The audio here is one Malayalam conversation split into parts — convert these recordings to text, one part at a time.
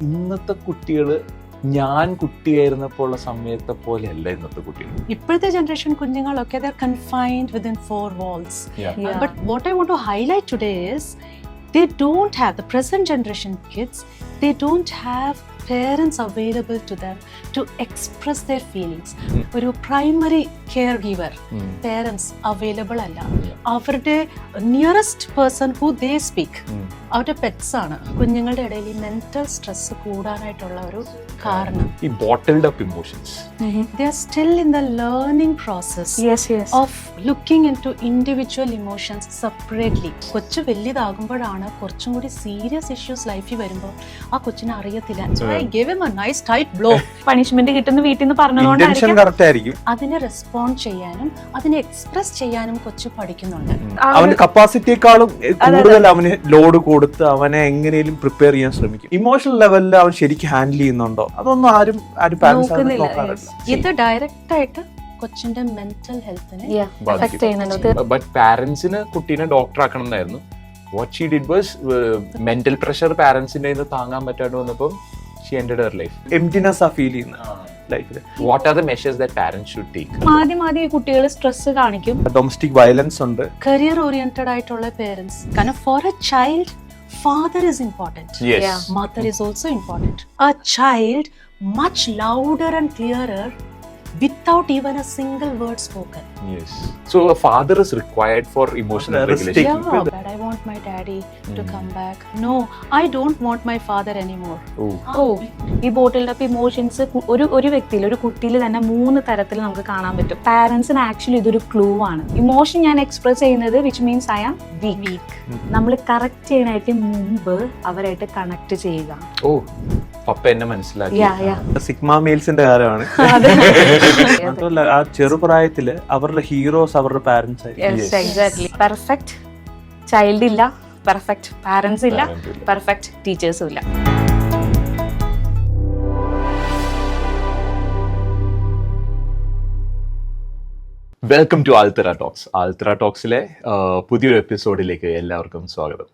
ഇന്നത്തെ കുട്ടികൾ ഞാൻ കുട്ടിയായിരുന്നപ്പോൾ ഉള്ള സമയത്തെ പോലെയല്ല ഇന്നത്തെ കുട്ടികൾ. ഇപ്പോഴത്തെ ജനറേഷൻ കുഞ്ഞുങ്ങളൊക്കെ they are confined within 4 walls. But what I want to highlight today is they don't have, the present generation kids, they don't have parents available to them to express their feelings. ഒരു primary care giver parents available അല്ല. അവരുടെ nearest person who they speak അവരുടെ പെറ്റ്സ് ആണ്. കുഞ്ഞുങ്ങളുടെ ഇടയിൽ ഈ മെന്റൽ സ്ട്രെസ് കൂടാനായിട്ടുള്ള ഒരു കാരണം ഈ bottled up emotions. They are still in the learning process of looking into individual emotions separately. കൊച്ചു വലുതാകുമ്പോഴാണ് കുറച്ചും കൂടി സീരിയസ് ഇഷ്യൂസ് ലൈഫിൽ വരുമ്പോൾ ആ കൊച്ചിനെ അറിയത്തില്ല. So I gave him a nice tight blow. Punishment കിട്ടുന്ന വീട്ടിൽ നിന്ന് പറഞ്ഞതുകൊണ്ടായിരിക്കും അതിനെ റെസ്പോണ്ട് ചെയ്യാനും അതിനെ എക്സ്പ്രസ് ചെയ്യാനും കൊച്ചു പഠിക്കുന്നുണ്ട്. അവന്റെ കപ്പാസിറ്റിയെക്കാളും കൂടുതൽ അവന് ലോഡ് കൊടുത്ത് അവനെ എങ്ങനെയും പ്രിപ്പയർ ചെയ്യാൻ ശ്രമിക്കും. ഇമോഷണൽ ലെവലിൽ അവൻ ശരിക്കും ഹാൻഡിൽ ചെയ്യുന്നുണ്ടോ അതൊന്നും ആരും നോക്കാറില്ല. ഇത് ഡയറക്റ്റ് ആയിട്ട് കൊച്ചിന്റെ മെന്റൽ ഹെൽത്തിനെ ബട്ട് പാരന്റ്സിന് കുട്ടീനെ ഡോക്ടർ ആക്കണം എന്നായിരുന്നു. What she did was mental pressure പാരന്റ്സിന്റെ താങ്ങാൻ പറ്റാണ്ട് വന്നപ്പോൾ she ended her life. Emptiness ആ ഫീൽ ചെയ്യുന്നത് ലൈഫിൽ. What are the measures that parents should take? ആദ്യം കുട്ടികൾ സ്ട്രെസ് കാണിക്കും. ഡൊമസ്റ്റിക് വയലൻസ് ഉണ്ട്. കരിയർ ഓറിയന്റഡ് ആയിട്ടുള്ള പേരന്റ്സ്. കാരണം for a child father is important. Yes. Mother is also important. A child much louder and clearer without even a single word spoken. Yes. So a father is required for emotional regulation. Yeah, but I want my daddy to come back. No, I don't want my father anymore. ഈ ബോട്ടിൽഡ് അപ്പ് ഇമോഷൻസ് ഒരു വ്യക്തിയിൽ, ഒരു കുട്ടിയിൽ തന്നെ 3 തരത്തിൽ നമുക്ക് കാണാൻ പറ്റും. പാരന്റ്സിന് ആക്ച്വലി ഇതൊരു ക്ലൂ ആണ്. ഇമോഷൻ ഞാൻ എക്സ്പ്രസ് ചെയ്യുന്നത് which means I am weak. നമ്മൾ കറക്റ്റ് ചെയ്യാനായിട്ട് മുമ്പ് അവരായിട്ട് കണക്ട് ചെയ്യുക. പപ്പ എന്നെ മനസ്സിലാക്കി. സിഗ്മ മെയിൽസിന്റെ കാലമാണ്. മാത്രമല്ല ആ ചെറുപ്രായത്തില് അവരുടെ ഹീറോസ് അവരുടെ പാരന്റ്സ് ആയിരിക്കും. പെർഫെക്റ്റ് ചൈൽഡ് ഇല്ല, പെർഫെക്റ്റ് പാരന്റ്സ് ഇല്ല, പെർഫെക്റ്റ് ടീച്ചേഴ്സും ഇല്ല. Welcome to Althara talks. Althara ടോക്സിലെ പുതിയൊരു എപ്പിസോഡിലേക്ക് എല്ലാവർക്കും സ്വാഗതം.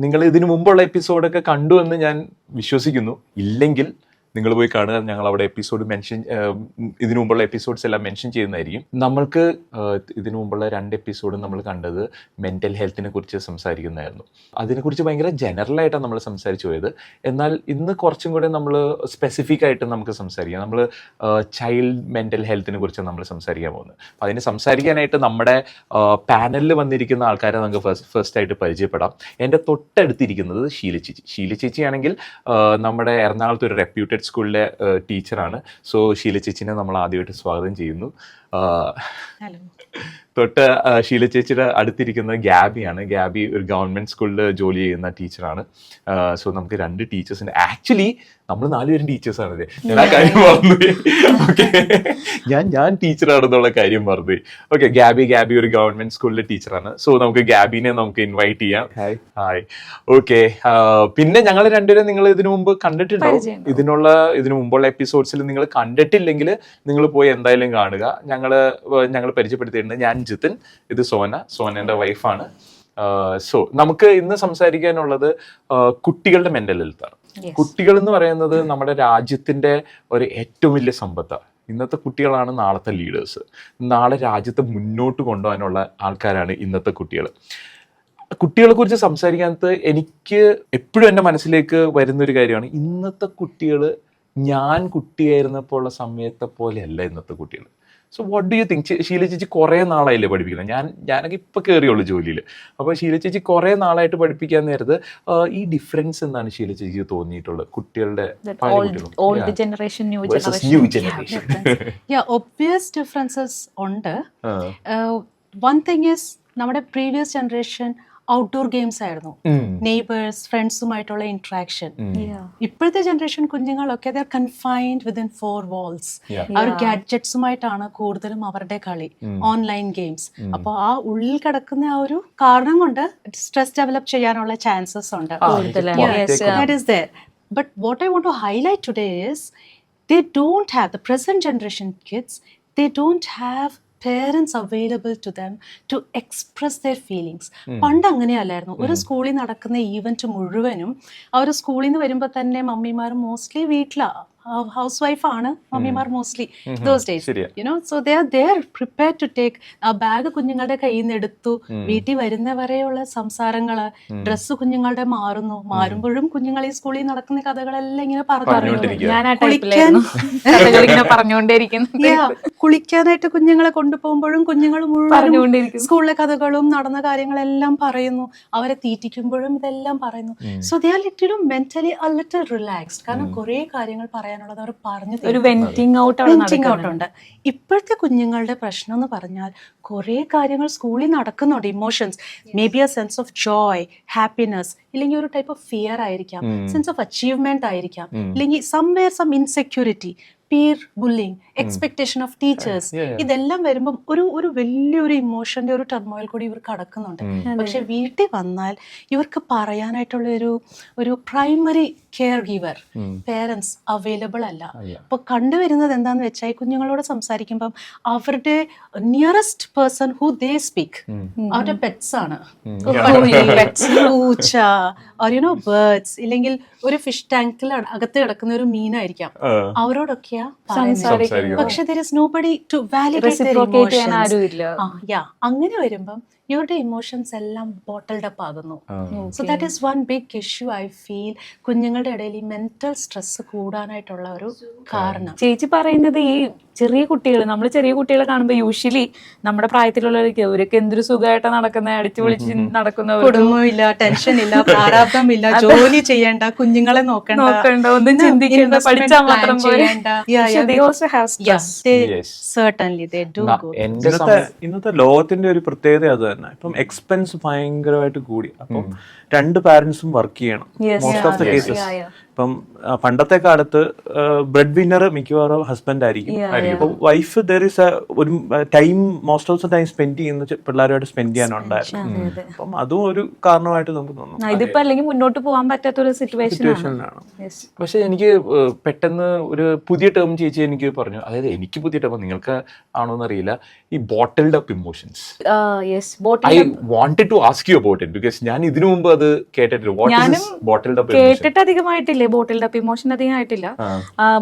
നിങ്ങൾ ഇതിനു മുമ്പുള്ള എപ്പിസോഡൊക്കെ കണ്ടു എന്ന് ഞാൻ വിശ്വസിക്കുന്നു. ഇല്ലെങ്കിൽ നിങ്ങൾ പോയി കാണുക. ഞങ്ങൾ അവിടെ എപ്പിസോഡ് ഇതിനു മുമ്പുള്ള എപ്പിസോഡ്സ് എല്ലാം മെൻഷൻ ചെയ്യുന്നതായിരിക്കും. നമ്മൾക്ക് ഇതിനു മുമ്പുള്ള 2 എപ്പിസോഡ് നമ്മൾ കണ്ടത് മെൻ്റൽ ഹെൽത്തിനെ കുറിച്ച് സംസാരിക്കുന്നതായിരുന്നു. അതിനെക്കുറിച്ച് ഭയങ്കര ജനറലായിട്ടാണ് നമ്മൾ സംസാരിച്ചു പോയത്. എന്നാൽ ഇന്ന് കുറച്ചും കൂടെ നമ്മൾ സ്പെസിഫിക് ആയിട്ട് നമുക്ക് സംസാരിക്കാം. നമ്മൾ ചൈൽഡ് മെൻ്റൽ ഹെൽത്തിനെ കുറിച്ച് നമ്മൾ സംസാരിക്കാൻ പോകുന്നത്. അപ്പോൾ അതിന് സംസാരിക്കാനായിട്ട് നമ്മുടെ പാനലിൽ വന്നിരിക്കുന്ന ആൾക്കാരെ നമുക്ക് ഫസ്റ്റ് ആയിട്ട് പരിചയപ്പെടാം. എൻ്റെ തൊട്ടടുത്തിരിക്കുന്നത് ഷീല ചേച്ചിയാണെങ്കിൽ നമ്മുടെ എറണാകുളത്ത് ഒരു റെപ്യൂട്ടഡ് സ്കൂളിലെ ടീച്ചറാണ്. സോ ഷീല ചേച്ചിനെ നമ്മൾ ആദ്യമായിട്ട് സ്വാഗതം ചെയ്യുന്നു. തൊട്ട് ഷീല ചേച്ചിയുടെ അടുത്തിരിക്കുന്നത് ഗ്യാബിയാണ്. ഗ്യാബി ഒരു ഗവൺമെന്റ് സ്കൂളിൽ ജോലി ചെയ്യുന്ന ടീച്ചറാണ്. സോ നമുക്ക് 2 ടീച്ചേഴ്സിന്, ആക്ച്വലി നമ്മൾ 4 പേരും ടീച്ചേഴ്സാണ്. ഞാൻ ആ കാര്യം മറന്നുപോയി. ഓക്കെ, ഞാൻ ടീച്ചറാണെന്നുള്ള കാര്യം മറന്നുപോയി. ഓക്കെ, ഗ്യാബി ഒരു ഗവൺമെന്റ് സ്കൂളിലെ ടീച്ചറാണ്. സോ നമുക്ക് ഗ്യാബിനെ നമുക്ക് ഇൻവൈറ്റ് ചെയ്യാം. ഹായ്. ഓക്കെ, പിന്നെ ഞങ്ങൾ 2 പേരും നിങ്ങൾ ഇതിനു മുമ്പ് കണ്ടിട്ടുണ്ടാവും. ഇതിനു മുമ്പുള്ള എപ്പിസോഡ്സിൽ നിങ്ങൾ കണ്ടിട്ടില്ലെങ്കിൽ നിങ്ങൾ പോയി എന്തായാലും കാണുക. ഞങ്ങൾ പരിചയപ്പെടുത്തിയിട്ടുണ്ട്. ഞാൻ ജിതിൻ, ഇത് സോനന്റെ വൈഫാണ്. സോ നമുക്ക് ഇന്ന് സംസാരിക്കാനുള്ളത് കുട്ടികളുടെ മെന്റൽ ഹെൽത്താണ്. കുട്ടികൾ എന്ന് പറയുന്നത് നമ്മുടെ രാജ്യത്തിന്റെ ഒരു ഏറ്റവും വലിയ സമ്പത്താണ്. ഇന്നത്തെ കുട്ടികളാണ് നാളത്തെ ലീഡേഴ്സ്. നാളെ രാജ്യത്തെ മുന്നോട്ട് കൊണ്ടുപോകാനുള്ള ആൾക്കാരാണ് ഇന്നത്തെ കുട്ടികൾ. കുട്ടികളെ കുറിച്ച് സംസാരിക്കാനത്ത് എനിക്ക് എപ്പോഴും എൻ്റെ മനസ്സിലേക്ക് വരുന്നൊരു കാര്യമാണ്, ഇന്നത്തെ കുട്ടികൾ ഞാൻ കുട്ടിയായിരുന്നപ്പോൾ ഉള്ള സമയത്തെ പോലെയല്ല ഇന്നത്തെ കുട്ടികൾ. So what do you think? Sheela ചേച്ചി കുറേ നാളായില്ലേ പഠിപ്പിക്കുന്നത്? ഞാനൊക്കെ ഇപ്പം കയറിയുള്ളൂ ജോലിയിൽ. അപ്പോൾ ഷീല ചേച്ചി കുറേ നാളായിട്ട് പഠിപ്പിക്കാൻ നേരത്ത് ഈ ഡിഫറൻസ് എന്താണ് ഷീല ചേച്ചിക്ക് തോന്നിയിട്ടുള്ളത് കുട്ടികളുടെ? Old generation, new generation. Obvious differences ഉണ്ട്. വൺ തിങ് ഈസ്, നമ്മുടെ പ്രീവിയസ് ജനറേഷൻ ഔട്ട്ഡോർ ഗെയിംസ് ആയിരുന്നു, നെയ്ബേഴ്സ്, ഫ്രണ്ട്സുമായിട്ടുള്ള ഇന്ററാക്ഷൻ. ഇപ്പോഴത്തെ ജനറേഷൻ കുഞ്ഞുങ്ങളൊക്കെ they are confined within 4 walls. അവർ ഗാഡ്ജറ്റ്സുമായിട്ടാണ് കൂടുതലും അവരുടെ കളി, ഓൺലൈൻ ഗെയിംസ്. അപ്പോൾ ആ ഉള്ളിൽ കിടക്കുന്ന ആ ഒരു കാരണം കൊണ്ട് സ്ട്രെസ് ഡെവലപ്പ് ചെയ്യാനുള്ള ചാൻസസ് ഉണ്ട്. That is there. But what I want to highlight today is they don't have, the present generation kids, they don't have parents available to them to express their feelings. പണ്ട് അങ്ങനെയല്ലായിരുന്നു. ഒരു സ്കൂളിൽ നടക്കുന്ന ഈവൻറ്റ് മുഴുവനും അവർ സ്കൂളിൽ നിന്ന് വരുമ്പോൾ തന്നെ മമ്മിമാർ മോസ്റ്റ്ലി വീട്ടിലാണ്, ഹൗസ് വൈഫാണ് മമ്മിമാർ mostly those days, you know. So they are prepared to take ആ ബാഗ് കുഞ്ഞുങ്ങളുടെ കയ്യിൽ നിന്ന് എടുത്തു, വീട്ടിൽ വരുന്നവരെയുള്ള സംസാരങ്ങള്, ഡ്രസ്സ് കുഞ്ഞുങ്ങളുടെ മാറുമ്പോഴും കുഞ്ഞുങ്ങൾ ഈ സ്കൂളിൽ നടക്കുന്ന കഥകളെല്ലാം ഇങ്ങനെ കുളിക്കാനായിട്ട് കുഞ്ഞുങ്ങളെ കൊണ്ടുപോകുമ്പോഴും കുഞ്ഞുങ്ങൾ മുഴുവൻ സ്കൂളിലെ കഥകളും നടന്ന കാര്യങ്ങളെല്ലാം പറയുന്നു, അവരെ തീറ്റിക്കുമ്പോഴും ഇതെല്ലാം പറയുന്നു. So they R little mentally a little relaxed. കാരണം കുറെ കാര്യങ്ങൾ പറയാനുള്ളത് അവർ പറഞ്ഞു ഒരു വെന്റിങ് ഔട്ട് ഉണ്ട്. ഇപ്പോഴത്തെ കുഞ്ഞുങ്ങളുടെ പ്രശ്നം എന്ന് പറഞ്ഞാൽ കുറെ കാര്യങ്ങൾ സ്കൂളിൽ നടക്കുന്നുണ്ട്. Emotions, may be a sense of joy, happiness, ഇല്ലെങ്കിൽ ഒരു ടൈപ്പ് ഓഫ് ഫിയർ ആയിരിക്കാം, സെൻസ് ഓഫ് അച്ചീവ്മെന്റ് ആയിരിക്കാം, ഇല്ലെങ്കിൽ somewhere some insecurity, peer bullying, expectation of teachers. ഇതെല്ലാം വരുമ്പം ഒരു വലിയൊരു ഇമോഷന്റെ ഒരു ടർമോയിൽ കൂടി ഇവർ കടക്കുന്നുണ്ട്. പക്ഷെ വീട്ടിൽ വന്നാൽ ഇവർക്ക് പറയാനായിട്ടുള്ള ഒരു primary care giver, parents available അല്ല. അപ്പൊ കണ്ടുവരുന്നത് എന്താന്ന് വെച്ചാൽ കുഞ്ഞുങ്ങളോട് സംസാരിക്കുമ്പം അവരുടെ nearest person who they speak അവരുടെ പെറ്റ്സ് ആണ്. പൂച്ച, ബേർഡ്സ്, ഇല്ലെങ്കിൽ ഒരു ഫിഷ് ടാങ്കിൽ അകത്ത് കിടക്കുന്ന ഒരു മീനായിരിക്കാം, അവരോടൊക്കെയാ പറയുന്നത്. പക്ഷെ there is nobody to validate their emotions. അങ്ങനെ വരുമ്പം ഇവരുടെ ഇമോഷൻസ് എല്ലാം ബോട്ടിൽഡ് അപ്പ് ആകുന്നു. So that is one big issue I feel. കുഞ്ഞുങ്ങളുടെ ഇടയിൽ ഈ മെന്റൽ സ്ട്രെസ് കൂടാനായിട്ടുള്ള ഒരു കാരണം. ചേച്ചി പറയുന്നത് ഈ ചെറിയ കുട്ടികൾ, നമ്മൾ ചെറിയ കുട്ടികളെ കാണുമ്പോൾ യൂഷ്വലി നമ്മുടെ പ്രായത്തിലുള്ളവർക്ക് അവരൊക്കെ എന്തൊരു സുഖമായിട്ട് നടക്കുന്ന, അടിച്ചു പൊളിച്ച് നടക്കുന്നവർ, കുടുംബമില്ല, ടെൻഷൻ ഇല്ല, പ്രാരാബ്ദമില്ല, ജോലി ചെയ്യണ്ട, കുഞ്ഞുങ്ങളെ നോക്കണ്ട, ഒന്നും ചിന്തിക്കേണ്ട, പഠിച്ചാൽ മാത്രം പോരേണ്ട. ഇന്നത്തെ ലോകത്തിന്റെ ഒരു പ്രത്യേകത അത് തന്നെ. ഇപ്പം എക്സ്പെൻസ് ഭയങ്കരമായിട്ട് കൂടി. അപ്പം രണ്ട് പാരന്റ്സും വർക്ക് ചെയ്യണം മോസ്റ്റ് ഓഫ് ദ കേസസ്. ഇപ്പം പണ്ടത്തെ കാലത്ത് ബ്രെഡ് വിന്നർ മിക്കവാറും ഹസ്ബൻഡ് ആയിരിക്കും. അപ്പം വൈഫ് ദർ ഇസ് ഒരു time, most of the time spend ചെയ്യുന്ന പിള്ളേരുമായിട്ട് സ്പെൻഡ് ചെയ്യാനുണ്ടായിരുന്നു. അപ്പം അതും ഒരു കാരണമായിട്ട് നമുക്ക് തോന്നുന്നു. ഇതിപ്പോ അല്ലെങ്കിൽ മുന്നോട്ട് പോകാൻ പറ്റാത്ത ഒരു സിറ്റുവേഷനാണ്. പക്ഷെ എനിക്ക് പെട്ടെന്ന് ഒരു പുതിയ ടേം ചേച്ചി എനിക്ക് പറഞ്ഞു, അതായത് എനിക്ക് പുതിയ ടേം, നിങ്ങൾക്ക് ആണോന്ന് അറിയില്ല, ഈ bottled up emotions. I wanted to ask you about it because ഞാൻ ഇതിനു മുമ്പ് അത് കേട്ടിട്ടില്ല. കേട്ടിട്ട് അധികമായിട്ടില്ലേ ബോട്ടിൽഡ് അപ്പ് ഇമോഷൻ, അധികമായിട്ടില്ല.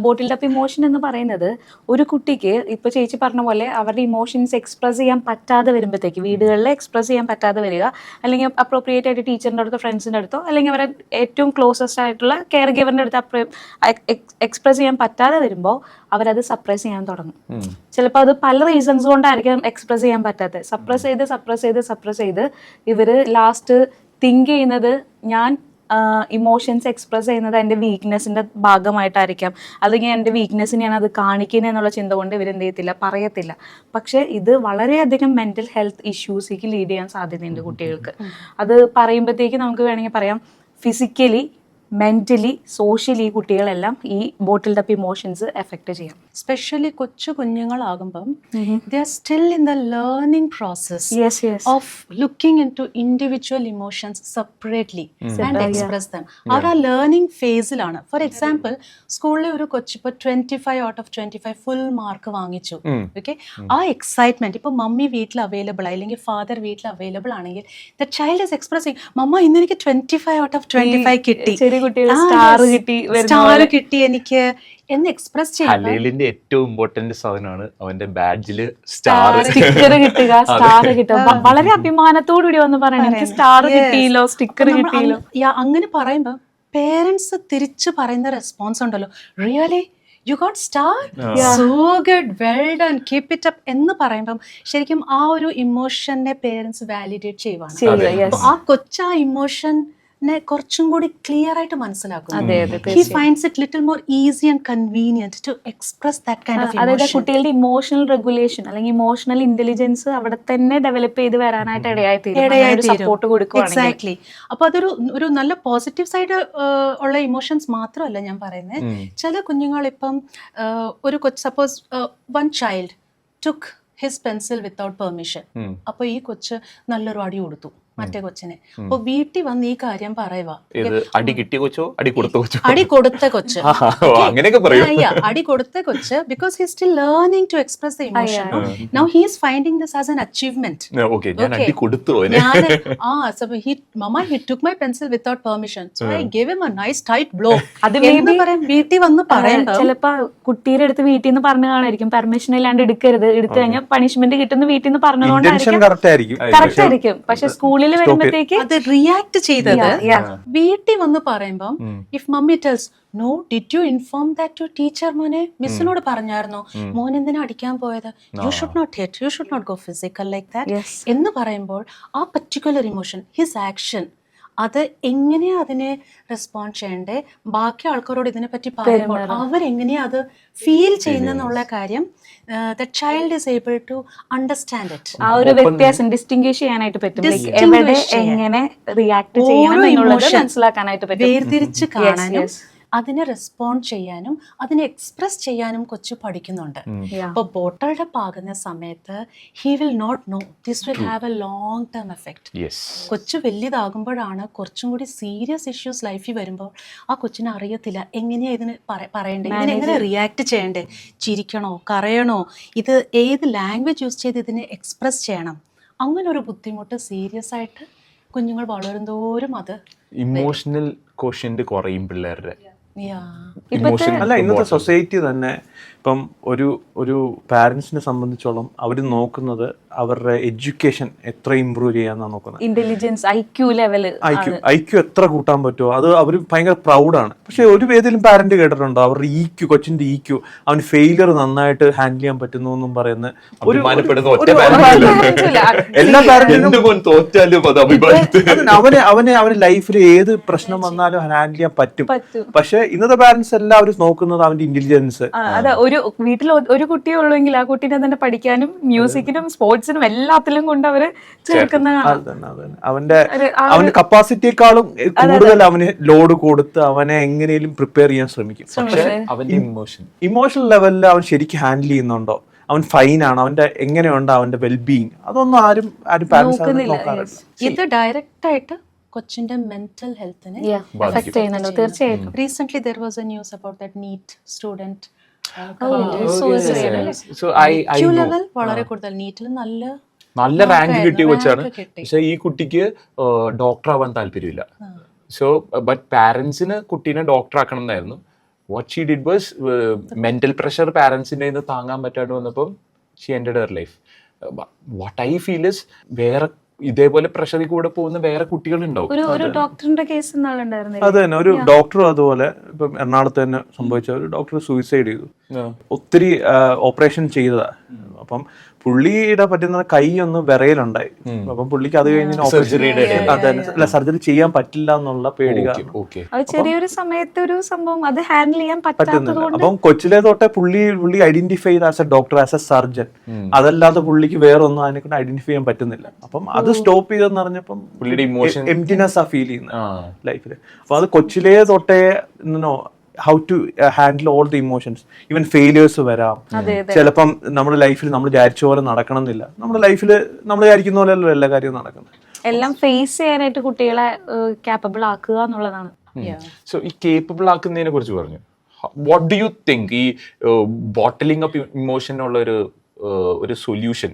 ബോട്ടിൽഡ് അപ്പ് ഇമോഷൻ എന്ന് പറയുന്നത് ഒരു കുട്ടിക്ക് ഇപ്പൊ ചേച്ചി പറഞ്ഞ പോലെ അവരുടെ ഇമോഷൻസ് എക്സ്പ്രസ് ചെയ്യാൻ പറ്റാതെ വരുമ്പോഴത്തേക്ക്, വീടുകളിൽ എക്സ്പ്രസ് ചെയ്യാൻ പറ്റാതെ വരിക, അല്ലെങ്കിൽ അപ്രോപ്രിയേറ്റ് ആയിട്ട് ടീച്ചറിന്റെ അടുത്തോ ഫ്രണ്ട്സിന്റെ അടുത്തോ അല്ലെങ്കിൽ അവരുടെ ഏറ്റവും ക്ലോസസ്റ്റ് ആയിട്ടുള്ള കെയർ ഗിവറിന്റെ അടുത്ത് എക്സ്പ്രസ് ചെയ്യാൻ പറ്റാതെ വരുമ്പോൾ അവരത് സപ്രസ് ചെയ്യാൻ തുടങ്ങും. ചിലപ്പോൾ അത് പല റീസൺസ് കൊണ്ടായിരിക്കും എക്സ്പ്രസ് ചെയ്യാൻ പറ്റാത്തത്. സപ്രസ് ചെയ്ത് ഇവര് ലാസ്റ്റ് തിങ്ക് ചെയ്യുന്നത് ഞാൻ ഇമോഷൻസ് എക്സ്പ്രസ് ചെയ്യുന്നത് എൻ്റെ വീക്ക്നെസ്സിൻ്റെ ഭാഗമായിട്ടായിരിക്കാം, അല്ലെങ്കിൽ എൻ്റെ വീക്ക്നെസ്സിന് ഞാൻ അത് കാണിക്കുന്നത് എന്നുള്ള ചിന്ത കൊണ്ട് ഇവരെന്ത് ചെയ്യത്തില്ല, പറയത്തില്ല. പക്ഷെ ഇത് വളരെയധികം മെൻ്റൽ ഹെൽത്ത് ഇഷ്യൂസിലേക്ക് ലീഡ് ചെയ്യാൻ സാധ്യതയുണ്ട് കുട്ടികൾക്ക്. അത് പറയുമ്പോഴത്തേക്ക് നമുക്ക് വേണമെങ്കിൽ പറയാം ഫിസിക്കലി, മെന്റലി, സോഷ്യലി കുട്ടികളെല്ലാം ഈ ബോട്ടിൽഡ് അപ്പ് ഇമോഷൻസ് എഫക്ട് ചെയ്യാം. സ്പെഷ്യലി കൊച്ചു കുഞ്ഞുങ്ങളാകുമ്പം they are still in the learning process of looking into individual emotions separately and express them. അവർ ആ ലേണിംഗ് ഫേസിലാണ്. ഫോർ എക്സാമ്പിൾ, സ്കൂളിലെ ഒരു കൊച്ചു ഇപ്പോൾ 25 out of 25 ഫുൾ മാർക്ക് വാങ്ങിച്ചു. ഓക്കെ, ആ എക്സൈറ്റ്മെന്റ് ഇപ്പൊ മമ്മി വീട്ടിൽ അവൈലബിൾ അല്ലെങ്കിൽ ഫാദർ വീട്ടിൽ അവൈലബിൾ ആണെങ്കിൽ ദ ചൈൽഡ് ഈസ് എക്സ്പ്രസിങ്, മമ്മ ഇന്ന് എനിക്ക് 25 out of 25 കിട്ടി, സ്റ്റാർ കിട്ടി എനിക്ക് എന്ന് എക്സ്പ്രസ് ഹലേലിന്റെ ഏറ്റവും ഇമ്പോർട്ടന്റ് സാധനമാണ് അവന്റെ ബാഡ്ജില് സ്റ്റാർ കിട്ടുക, സ്റ്റാർ കിട്ടുക. വളരെ അഭിമാനത്തോടുകൂടി വന്ന് പറയണം എനിക്ക് സ്റ്റാർ കിട്ടിയില്ലോ, സ്റ്റിക്കർ കിട്ടിയില്ലോ. അങ്ങനെ പറയുമ്പോ പേരൻസ് തിരിച്ചു പറയുന്ന റെസ്പോൺസ് ഉണ്ടല്ലോ, really you got star, so good, well done, keep it up എന്ന് പറയുമ്പം ശരിക്കും ആ ഒരു ഇമോഷനെ പേരൻസ് വാലിഡേറ്റ് ചെയ്യുവാണ്. ആ കൊച്ച ഇമോഷൻ കുറച്ചും കൂടി ക്ലിയർ ആയിട്ട് മനസ്സിലാക്കും. He finds it little more easy and convenient to express that kind of emotion. അതായത് കുട്ടികളുടെ ഇമോഷണൽ റെഗുലേഷൻ അല്ലെങ്കിൽ ഇമോഷണൽ ഇന്റലിജൻസ് അവിടെ തന്നെ ഡെവലപ്പ് ചെയ്ത് വരാനായിട്ട് ഇടയായി സപ്പോർട്ട് കൊടുക്കുകയാണെങ്കിൽ. എക്സാക്ട്ലി. അപ്പൊ അതൊരു നല്ല പോസിറ്റീവ് സൈഡ് ഉള്ള ഇമോഷൻസ് മാത്രമല്ല ഞാൻ പറയുന്നത്. ചില കുഞ്ഞുങ്ങൾ ഇപ്പം ഒരു കൊച്ച്, suppose one child took his pencil without permission, അപ്പൊ ഈ കൊച്ച് നല്ലൊരു അടി കൊടുത്തു. മറ്റേ കൊച്ചിനെ. അപ്പൊ വീട്ടിൽ വന്ന് ഈ കാര്യം പറയുക, ഇത് അടി കിട്ടിയ കൊച്ചോ അടി കൊടുത്ത കൊച്ചോ? അടി കൊടുത്ത കൊച്ച്, അങ്ങനെയൊക്കെ പറയൂ. അടി കൊടുത്ത കൊച്ച്, because he still learning to express the emotion. Now he is finding this as an achievement. Okay, ഞാൻ അടി കൊടുത്തു അവന്. Mama, he took my pencil without permission, so I gave him a nice tight blow. അത് എന്ന് പറയാൻ വീട്ടിൽ വന്ന് പറയുമ്പോ ചിലപ്പോ കുട്ടിയുടെ അടുത്ത് വീട്ടിൽ നിന്ന് പറഞ്ഞു കാണായിരിക്കും, പെർമിഷൻ ഇല്ലാണ്ട് എടുക്കരുത്, എടുത്തു കഴിഞ്ഞാൽ പണിഷ്മെന്റ് കിട്ടുന്ന വീട്ടിൽ നിന്ന് പറഞ്ഞതുകൊണ്ടായിരിക്കും, കറക്റ്റ് ആയിരിക്കും. കറക്റ്റ് ആയിരിക്കും. പക്ഷെ സ്കൂളിൽ വരുമ്പോഴത്തേക്ക് അത് റിയാക്ട് ചെയ്തത് വീട്ടിൽ വന്ന് പറയുമ്പം, if mummy tells no, did you inform that to teacher, മോനെ മിസ്സിനോട് പറഞ്ഞായിരുന്നോ മോൻ എന്തിനാ അടിക്കാൻ പോയത്, you should not hit, you should not go physical like that എന്ന് പറയുമ്പോൾ ആ പർട്ടിക്കുലർ ഇമോഷൻ, ഹിസ് ആക്ഷൻ, അത് എങ്ങനെയാ അതിനെ റെസ്പോണ്ട് ചെയ്യണ്ടേ, ബാക്കി ആൾക്കാരോട് ഇതിനെ പറ്റി പറയുമ്പോൾ അവരെങ്ങനെയാ അത് ഫീൽ ചെയ്യുന്നുള്ള കാര്യം the child is able to understand it. ആ ഒരു വ്യത്യാസം ഡിസ്റ്റിംഗ്വിഷ് ചെയ്യാനായിട്ട് പറ്റും, എവിടെ എങ്ങനെ റിയാക്ട് ചെയ്യണം എന്നുള്ളത് മനസ്സിലാക്കാനായിട്ട് പറ്റും, വേർതിരിച്ച് കാണാനും അതിനെ റെസ്പോണ്ട് ചെയ്യാനും അതിനെ എക്സ്പ്രസ് ചെയ്യാനും കൊച്ചു പഠിക്കുന്നുണ്ട്. അപ്പൊ ബോട്ടളുടെ പാകുന്ന സമയത്ത് he will not know this will have a long term effect. കൊച്ചു വലുതാകുമ്പോഴാണ് കുറച്ചും കൂടി സീരിയസ് ഇഷ്യൂസ് ലൈഫിൽ വരുമ്പോൾ ആ കൊച്ചിനെ അറിയത്തില്ല എങ്ങനെയാ ഇതിന് പറയണ്ടേ, ഇതിനെങ്ങനെ റിയാക്ട് ചെയ്യണ്ടേ, ചിരിക്കണോ കരയണോ, ഇത് ഏത് ലാംഗ്വേജ് യൂസ് ചെയ്ത് ഇതിനെ എക്സ്പ്രസ് ചെയ്യണം. അങ്ങനെ ഒരു ബുദ്ധിമുട്ട് സീരിയസ് ആയിട്ട് കുഞ്ഞുങ്ങൾ വളരുന്തോറും അത് ഇമോഷണൽ ക്വഷ്യന്റ് കുറയും പിള്ളേരുടെ. അല്ല, ഇന്നത്തെ സൊസൈറ്റി തന്നെ ഇപ്പം ഒരു പാരന്റ്സിനെ സംബന്ധിച്ചോളം അവർ നോക്കുന്നത് അവരുടെ എഡ്യൂക്കേഷൻ എത്ര ഇമ്പ്രൂവ് ചെയ്യാന്നാണ് നോക്കുന്നത്. ഇന്റലിജൻസ്, ഐക്യു ലെവല്, ഐക്യു എത്ര കൂട്ടാൻ പറ്റുമോ അത് അവർ ഭയങ്കര പ്രൗഡാണ്. പക്ഷെ ഒരു ഏതെങ്കിലും പാരന്റ് കേട്ടിട്ടുണ്ടോ അവരുടെ ഇക്യു, കൊച്ചിന്റെ ഇക്യു, അവന് ഫെയിലിയർ നന്നായിട്ട് ഹാൻഡിൽ ചെയ്യാൻ പറ്റുന്നു എന്നും പറയുന്ന എല്ലാ പാരന്റിനും അവന് ലൈഫിൽ ഏത് പ്രശ്നം വന്നാലും ഹാൻഡിൽ ചെയ്യാൻ പറ്റും. പക്ഷെ ഇന്നത്തെ പാരന്റ്സ് എല്ലാവരും നോക്കുന്നത് അവന്റെ ഇന്റലിജൻസ്. അതെ, ഒരു വീട്ടിൽ ഒരു കുട്ടിയേ ഉള്ളൂവെങ്കിൽ ആ കുട്ടീനെ തന്നെ പഠിക്കാനും മ്യൂസിക്കിനും സ്പോർട്സിനും എല്ലാത്തിലും കൊണ്ട് അവര് ചേർക്കുന്നതാണ്. അവന്റെ കപ്പാസിറ്റിയെക്കാളും കൂടുതൽ അവന് ലോഡ് കൊടുത്ത് അവനെ എങ്ങനെയും പ്രിപ്പയർ ചെയ്യാൻ ശ്രമിക്കും. പക്ഷെ അവന്റെ ഇമോഷണൽ ലെവലിൽ അവൻ ശരിക്കും ഹാൻഡിൽ ചെയ്യുന്നുണ്ടോ, അവൻ ഫൈനാണ്, അവന്റെ എങ്ങനെയുണ്ടോ അവന്റെ വെൽബീയിങ്, അതൊന്നും ആരും പാരന്റ്സ്. ഇത് ഡയറക്റ്റ് ആയിട്ട് കൊച്ചിന്റെ മെന്റൽ ഹെൽത്തിനെ എഫക്ട് ചെയ്യുന്നുണ്ടോ? തീർച്ചയായിട്ടും. Recent there was a news about that NEET student. Level വളരെ കൂടുതൽ, നീറ്റിൽ നല്ല റാങ്ക് കിട്ടിയ കൊച്ചാണ്. പക്ഷെ ഈ കുട്ടിക്ക് ഡോക്ടർ ആവാൻ താല്പര്യമില്ല. സോ ബട്ട് പാരന്റ്സിന് കുട്ടീനെ ഡോക്ടർ ആക്കണം എന്നായിരുന്നു. What she did was mental pressure പാരന്റ്സിന്റെ താങ്ങാൻ പറ്റാണ്ട് വന്നപ്പം she ended her life. What I feel is വേറെ ഇതേപോലെ പ്രഷറിൽ കൂടെ പോകുന്ന വേറെ കുട്ടികളുണ്ടാവും. ഒരു ഡോക്ടറിന്റെ കേസ് അത് തന്നെ, ഒരു ഡോക്ടർ അതുപോലെ ഇപ്പം എറണാകുളത്ത് തന്നെ സംഭവിച്ച ഒരു ഡോക്ടർ സൂയിസൈഡ് ചെയ്തു. ഒത്തിരി ഓപ്പറേഷൻ ചെയ്തതാ. അപ്പം പുള്ളിയുടെ പറ്റുന്ന കൈ ഒന്ന് വിറയലുണ്ടായി. അപ്പം പുള്ളിക്ക് അത് കഴിഞ്ഞ് സർജറി ചെയ്യാൻ പറ്റില്ല എന്നുള്ള പേടി കാരണം ചെറിയൊരു സമയത്ത് ഒരു സംഭവം അത് ഹാൻഡിൽ ചെയ്യാൻ പറ്റുന്നില്ല. അപ്പം കൊച്ചിലെ തൊട്ടേ പുള്ളി ഐഡന്റിഫൈ ചെയ്ത് as A doctor, as A surgeon. അതല്ലാതെ പുള്ളിക്ക് വേറൊന്നും അതിനെ കൊണ്ട് ഐഡന്റിഫൈ ചെയ്യാൻ പറ്റുന്നില്ല. അപ്പം അത് സ്റ്റോപ്പ് ചെയ്തെന്ന് പറഞ്ഞപ്പം പുള്ളിയുടെ ഇമോഷൻ എംപ്റ്റിനെസ് ആ ഫീൽ ചെയ്യുന്നത് ലൈഫില്. അപ്പൊ അത് കൊച്ചിലെ തൊട്ടേ how to handle all the emotions. Even failures വരാം. ചിലപ്പം നമ്മുടെ ലൈഫിൽ നമ്മൾ വിചാരിച്ച പോലെ നടക്കണം എന്നില്ല. നമ്മുടെ ലൈഫിൽ നമ്മൾ വിചാരിക്കുന്ന പോലെയല്ലോ എല്ലാ കാര്യവും നടക്കുന്നത്. എല്ലാം ഫേസ് ചെയ്യാനായിട്ട് കുട്ടികളെ കാപ്പബിൾ ആക്കുക എന്നുള്ളതാണ്. സോ ഈ കേപ്പബിൾ ആക്കുന്നതിനെ കുറിച്ച് പറഞ്ഞു. വാട്ട് ഡു യു തിങ്ക് ഈ ബോട്ടിലിംഗ് അപ്പ് ഇമോഷൻ ഉള്ള ഒരു സൊല്യൂഷൻ,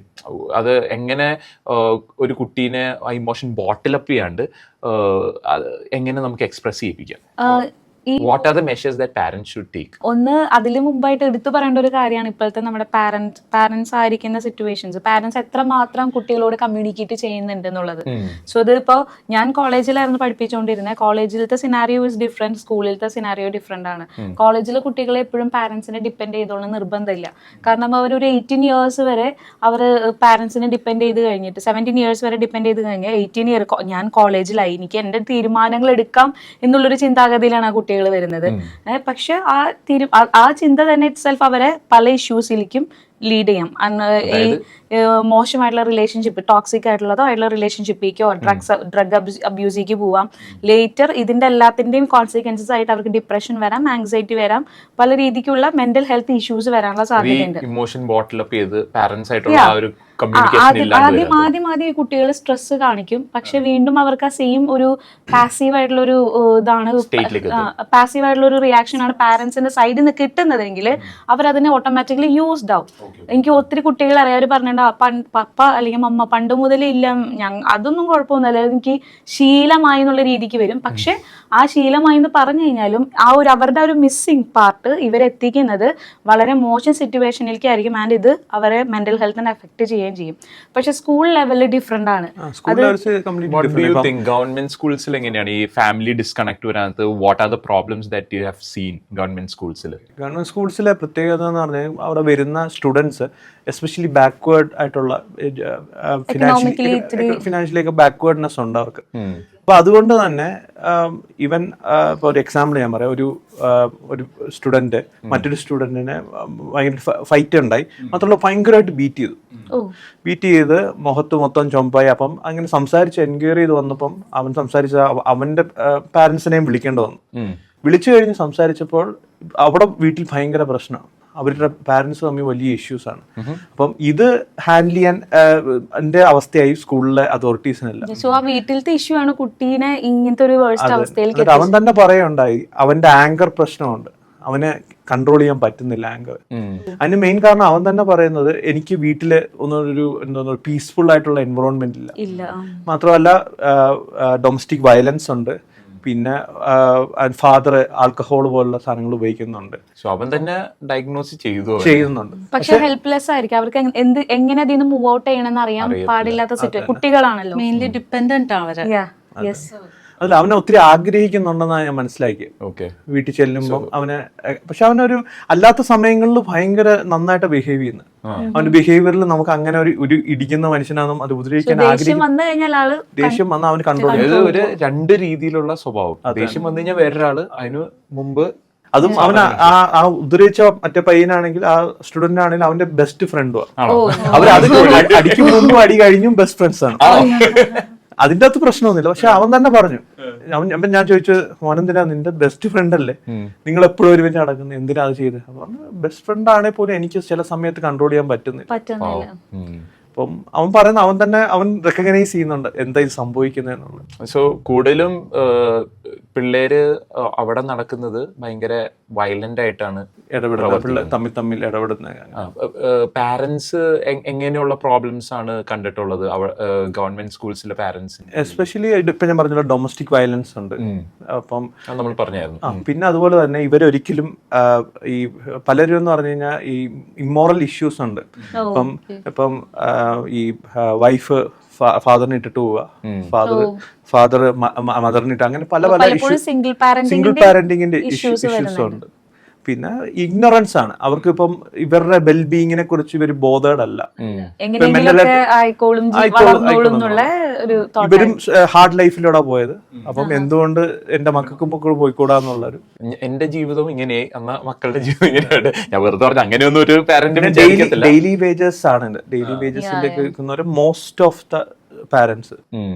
അത് എങ്ങനെ ഒരു കുട്ടീനെ ആ ഇമോഷൻ ബോട്ടിൽ അപ്പ് ചെയ്യാണ്ട് എങ്ങനെ നമുക്ക് express ചെയ്യിപ്പിക്കാം? What are the measures that parents should take? ഒന്ന് അതിൽ മുമ്പായിട്ട് എടുത്തു പറയേണ്ട ഒരു കാര്യമാണ് ഇപ്പോഴത്തെ നമ്മുടെ പാരന്റ്സ് ആയിരിക്കുന്ന സിറ്റുവേഷൻസ്. പാരന്റ്സ് എത്രമാത്രം കുട്ടികളോട് കമ്മ്യൂണിക്കേറ്റ് ചെയ്യുന്നുണ്ട് എന്നുള്ളത്. സോ ഇതിപ്പോ ഞാൻ കോളേജിലായിരുന്നു പഠിപ്പിച്ചുകൊണ്ടിരുന്നത്. കോളേജിലത്തെ സിനാരിയോ ഇസ് ഡിഫറെന്റ്, സ്കൂളിലത്തെ സിനാരിയോ ഡിഫറെന്റ് ആണ്. കോളേജിലെ കുട്ടികളെ എപ്പോഴും പാരന്റ്സിനെ ഡിപ്പെൻഡ് ചെയ്തോളണം നിർബന്ധമില്ല. കാരണം അവരൊരു 18 years വരെ അവർ പാരന്റ്സിനെ ഡിപ്പെൻഡ് ചെയ്ത് കഴിഞ്ഞിട്ട് 17 years വരെ ഡിപ്പെൻഡ് ചെയ്ത് കഴിഞ്ഞാൽ 18 year ഞാൻ കോളേജിലായി, എനിക്ക് എന്റെ തീരുമാനങ്ങൾ എടുക്കാം എന്നുള്ളൊരു ചിന്താഗതിയിലാണ് ആ കുട്ടികൾ വരുന്നത്. പക്ഷെ ആ ചിന്ത തന്നെ ഇറ്റ്സെൽഫ് അവരെ പല ഇഷ്യൂസിലേക്കും ലീഡ് ചെയ്യാം. ഈ മോശമായിട്ടുള്ള റിലേഷൻഷിപ്പ്, ടോക്സിക് ആയിട്ടുള്ളതോ ആയിട്ടുള്ള റിലേഷൻഷിപ്പിലേക്കോ ഡ്രഗ് അബ്യൂസിലേക്ക് പോവാം. ലേറ്റർ ഇതിന്റെ എല്ലാത്തിന്റെയും കോൺസിക്വൻസസ് ആയിട്ട് അവർക്ക് ഡിപ്രഷൻ വരാം, ആങ്സൈറ്റി വരാം, പല രീതിക്കുള്ള മെന്റൽ ഹെൽത്ത് ഇഷ്യൂസ് വരാനുള്ള സാധ്യതയുണ്ട്. ഇമോഷൻ ബോട്ടിൽ അപ്പ് ചെയ്ത് പാരന്റ്സ് ആയിട്ടുള്ള ആ ഒരു കമ്മ്യൂണിക്കേഷൻ ഇല്ലാണ്ട് ആദ്യം ഈ കുട്ടികൾ സ്ട്രെസ് കാണിക്കും, പക്ഷെ വീണ്ടും അവർക്ക് ആ സെയിം ഒരു പാസീവ് ആയിട്ടുള്ള ഒരു ഇതാണ്, പാസീവ് ആയിട്ടുള്ള ഒരു റിയാക്ഷൻ ആണ് പാരന്റ്സിന്റെ സൈഡിൽ നിന്ന് കിട്ടുന്നതെങ്കിൽ അവരതിനെ ഓട്ടോമാറ്റിക്കലി യൂസ്ഡ് ആവും. എനിക്ക് ഒത്തിരി കുട്ടികൾ അറിയാം, അവർ പറഞ്ഞിട്ടുണ്ട് പപ്പ അല്ലെങ്കിൽ മമ്മ പണ്ട് മുതലേ ഇല്ല, അതൊന്നും കുഴപ്പമൊന്നുമല്ല, എനിക്ക് ശീലമായി എന്നുള്ള രീതിക്ക് വരും. പക്ഷെ ആ ശീലമായി എന്ന് പറഞ്ഞു കഴിഞ്ഞാലും അവരുടെ ഒരു മിസ്സിംഗ് പാർട്ട് ഇവരെത്തിക്കുന്നത് വളരെ മോശം സിറ്റുവേഷനിലേക്കായിരിക്കും, ആൻഡ് ഇത് അവരെ മെന്റൽ ഹെൽത്തിനെ എഫക്ട് ചെയ്യുകയും ചെയ്യും. പക്ഷെ സ്കൂൾ ലെവലിൽ ഡിഫറെന്റ് ആണ്. ഗവൺമെന്റ് സ്കൂൾസിൽ എങ്ങനെയാണ് ഈ ഫാമിലി ഡിസ്കണക്ട് വരാനത്ത്? What are the problems that you have seen government സ്കൂൾസിൽ? ഗവൺമെന്റ് സ്കൂൾസിലെ പ്രത്യേകത എന്ന് പറഞ്ഞാൽ അവിടെ വരുന്ന സ്റ്റുഡൻസ് എസ്പെഷ്യലി ബാക്ക്വേർഡ് ആയിട്ടുള്ള ഫിനാൻഷ്യലി ബാക്ക്വേർഡ്നെസ് ഉണ്ട് അവർക്ക്. അപ്പൊ അതുകൊണ്ട് തന്നെ ഈവൻ ഇപ്പോൾ ഒരു എക്സാമ്പിൾ ഞാൻ പറയാം, ഒരു സ്റ്റുഡന്റ് മറ്റൊരു സ്റ്റുഡന്റിനെ ഭയങ്കര ഫൈറ്റ് ഉണ്ടായി, മാത്രമല്ല ഭയങ്കരമായിട്ട് ബീറ്റ് ചെയ്ത് മുഖത്ത് മൊത്തം ചൊമ്പായി. അപ്പം അങ്ങനെ സംസാരിച്ച് എൻക്വയറി ചെയ്ത് വന്നപ്പം അവൻ സംസാരിച്ച അവന്റെ പാരന്റ്സിനെയും വിളിക്കേണ്ടി വന്നു. വിളിച്ചു കഴിഞ്ഞ് സംസാരിച്ചപ്പോൾ അവിടെ വീട്ടിൽ ഭയങ്കര പ്രശ്നമാണ്, അവരുടെ പാരന്റ്സ് തമ്മിൽ വലിയ ഇഷ്യൂസ് ആണ്. അപ്പം ഇത് ഹാൻഡിൽ ചെയ്യാൻ അവസ്ഥയായി സ്കൂളിലെ അതോറിറ്റീസിനല്ല. സോ ആ വീട്ടിലത്തെ ഇഷ്യൂ ആണ് കുട്ടീനെ ഇങ്ങനത്തെ ഒരു അവസ്ഥയിലേക്ക്. അവൻ തന്നെ പറയുണ്ടായി അവന്റെ ആങ്കർ പ്രശ്നമുണ്ട്, അവനെ കൺട്രോൾ ചെയ്യാൻ പറ്റുന്നില്ല ആങ്കർ. അതിന് മെയിൻ കാരണം അവൻ തന്നെ പറയുന്നത് എനിക്ക് വീട്ടില് ഒന്നൊരു പീസ്ഫുൾ ആയിട്ടുള്ള എൻവറോൺമെന്റ് ഇല്ല, മാത്രമല്ല ഡൊമസ്റ്റിക് വയലൻസ് ഉണ്ട്, പിന്നെ ഫാദർ ആൽക്കഹോൾ പോലുള്ള സാധനങ്ങൾ ഉപയോഗിക്കുന്നുണ്ട്. സോ അവൻ തന്നെ ഡയഗ്നോസ് ചെയ്യുന്നുണ്ട്. പക്ഷെ ഹെൽപ്ലെസ് ആയിരിക്കും, അവർക്ക് എങ്ങനെ അതിൽ നിന്ന് മൂവ് ഔട്ട് ചെയ്യണമെന്ന് അറിയാൻ പാടില്ലാത്ത സിറ്റുവേഷൻ. കുട്ടികളാണല്ലോ മെയിൻലി ഡിപ്പെൻഡന്റ് അവര്. അതിൽ അവനെ ഒത്തിരി ആഗ്രഹിക്കുന്നുണ്ടെന്നാണ് ഞാൻ മനസ്സിലാക്കി. വീട്ടിൽ ചെല്ലുമ്പോൾ അവനെ, പക്ഷെ അവനൊരു അല്ലാത്ത സമയങ്ങളിൽ ഭയങ്കര നന്നായിട്ട് ബിഹേവ് ചെയ്യുന്നു. അവന്റെ ബിഹേവിയറിൽ നമുക്ക് അങ്ങനെ ഒരു ഇടിക്കുന്ന മനുഷ്യനാണെന്നും അത് ഉപദ്രവിക്കാൻ ദേഷ്യം വന്നാൽ അവന് കൺട്രോൾ ചെയ്യാം. ഒരു രണ്ട് രീതിയിലുള്ള സ്വഭാവം. ദേഷ്യം വന്നു കഴിഞ്ഞാൽ വേറൊരാള് അതിന് മുമ്പ് അതും അവൻ ആ ഉദ്രവിച്ച മറ്റേ പയ്യനാണെങ്കിൽ ആ സ്റ്റുഡന്റ് ആണെങ്കിൽ അവന്റെ ബെസ്റ്റ് ഫ്രണ്ടും അവർ അത് അടിക്കും മുമ്പും അടി കഴിഞ്ഞും ബെസ്റ്റ് ഫ്രണ്ട്സ് ആണ്. അതിന്റെ അകത്ത് പ്രശ്നമൊന്നുമില്ല. പക്ഷെ അവൻ തന്നെ പറഞ്ഞു, ഞാൻ ചോദിച്ചു മോനെന്തിനാ, നിന്റെ ബെസ്റ്റ് ഫ്രണ്ട് അല്ലേ, നിങ്ങൾ എപ്പോഴും ഒരുമിച്ച് നടക്കുന്നത്, എന്തിനാ അത് ചെയ്ത്? ബെസ്റ്റ് ഫ്രണ്ട് ആണെങ്കിൽ പോലും എനിക്ക് ചില സമയത്ത് കൺട്രോൾ ചെയ്യാൻ പറ്റുന്നില്ല. അപ്പം അവൻ പറയുന്ന അവൻ റെക്കഗ്നൈസ് ചെയ്യുന്നുണ്ട് എന്താ ഇത് സംഭവിക്കുന്നതെന്നുള്ളത്. സോ കൂടുതലും പിള്ളേര് അവിടെ നടക്കുന്നത് ഭയങ്കര വയലന്റ് ആയിട്ടാണ് തമ്മിൽ ഇടപെടുന്ന. പാരന്റ്സ് എങ്ങനെയുള്ള പ്രോബ്ലംസ് ആണ് കണ്ടിട്ടുള്ളത് ഗവൺമെന്റ് സ്കൂൾസിലെ പാരന്റ്സ്? എസ്പെഷ്യലി ഇപ്പൊ ഞാൻ പറഞ്ഞ ഡൊമസ്റ്റിക് വയലൻസ് ഉണ്ട്. അപ്പം നമ്മൾ പറഞ്ഞായിരുന്നു. പിന്നെ അതുപോലെ തന്നെ ഇവരൊരിക്കലും ഈ പലരും എന്ന് പറഞ്ഞു കഴിഞ്ഞാൽ ഈ ഇമ്മോറൽ ഇഷ്യൂസ് ഉണ്ട്. ഇപ്പം ഈ വൈഫ് ഫാദറിനെ ഇട്ടിട്ട് പോവുക, ഫാദർ മദറിനിട്ട്, അങ്ങനെ പല സിംഗിൾ പാരന്റിങ്ങിന്റെ ഇഷ്യൂസ് ഉണ്ട്. പിന്നെ ഇഗ്നോറൻസ് ആണ് അവർക്ക്. ഇപ്പം ഇവരുടെ വെൽബീയിങ്ങിനെ കുറിച്ച് ഇവർ ബോധേഡ് അല്ല. ഇവരും ഹാർഡ് ലൈഫിലൂടെ പോയത്. അപ്പം എന്തുകൊണ്ട് എന്റെ മക്കൾക്കും മക്കളും പോയിക്കൂടാന്നുള്ളൊരു, എന്റെ ജീവിതം ഇങ്ങനെ എന്നാ മക്കളുടെ ജീവിതം ഇങ്ങനെയാണ്. ഞാൻ വെറുതെ പറഞ്ഞു അങ്ങനെയൊന്നും ഒരു പാരന്റ്. ഡെയിലി വേജസ് ആണ്, ഡെയിലി വേജസിലേക്ക് നിൽക്കുന്നവര് മോസ്റ്റ് ഓഫ് ദ പാരന്റ്സ്.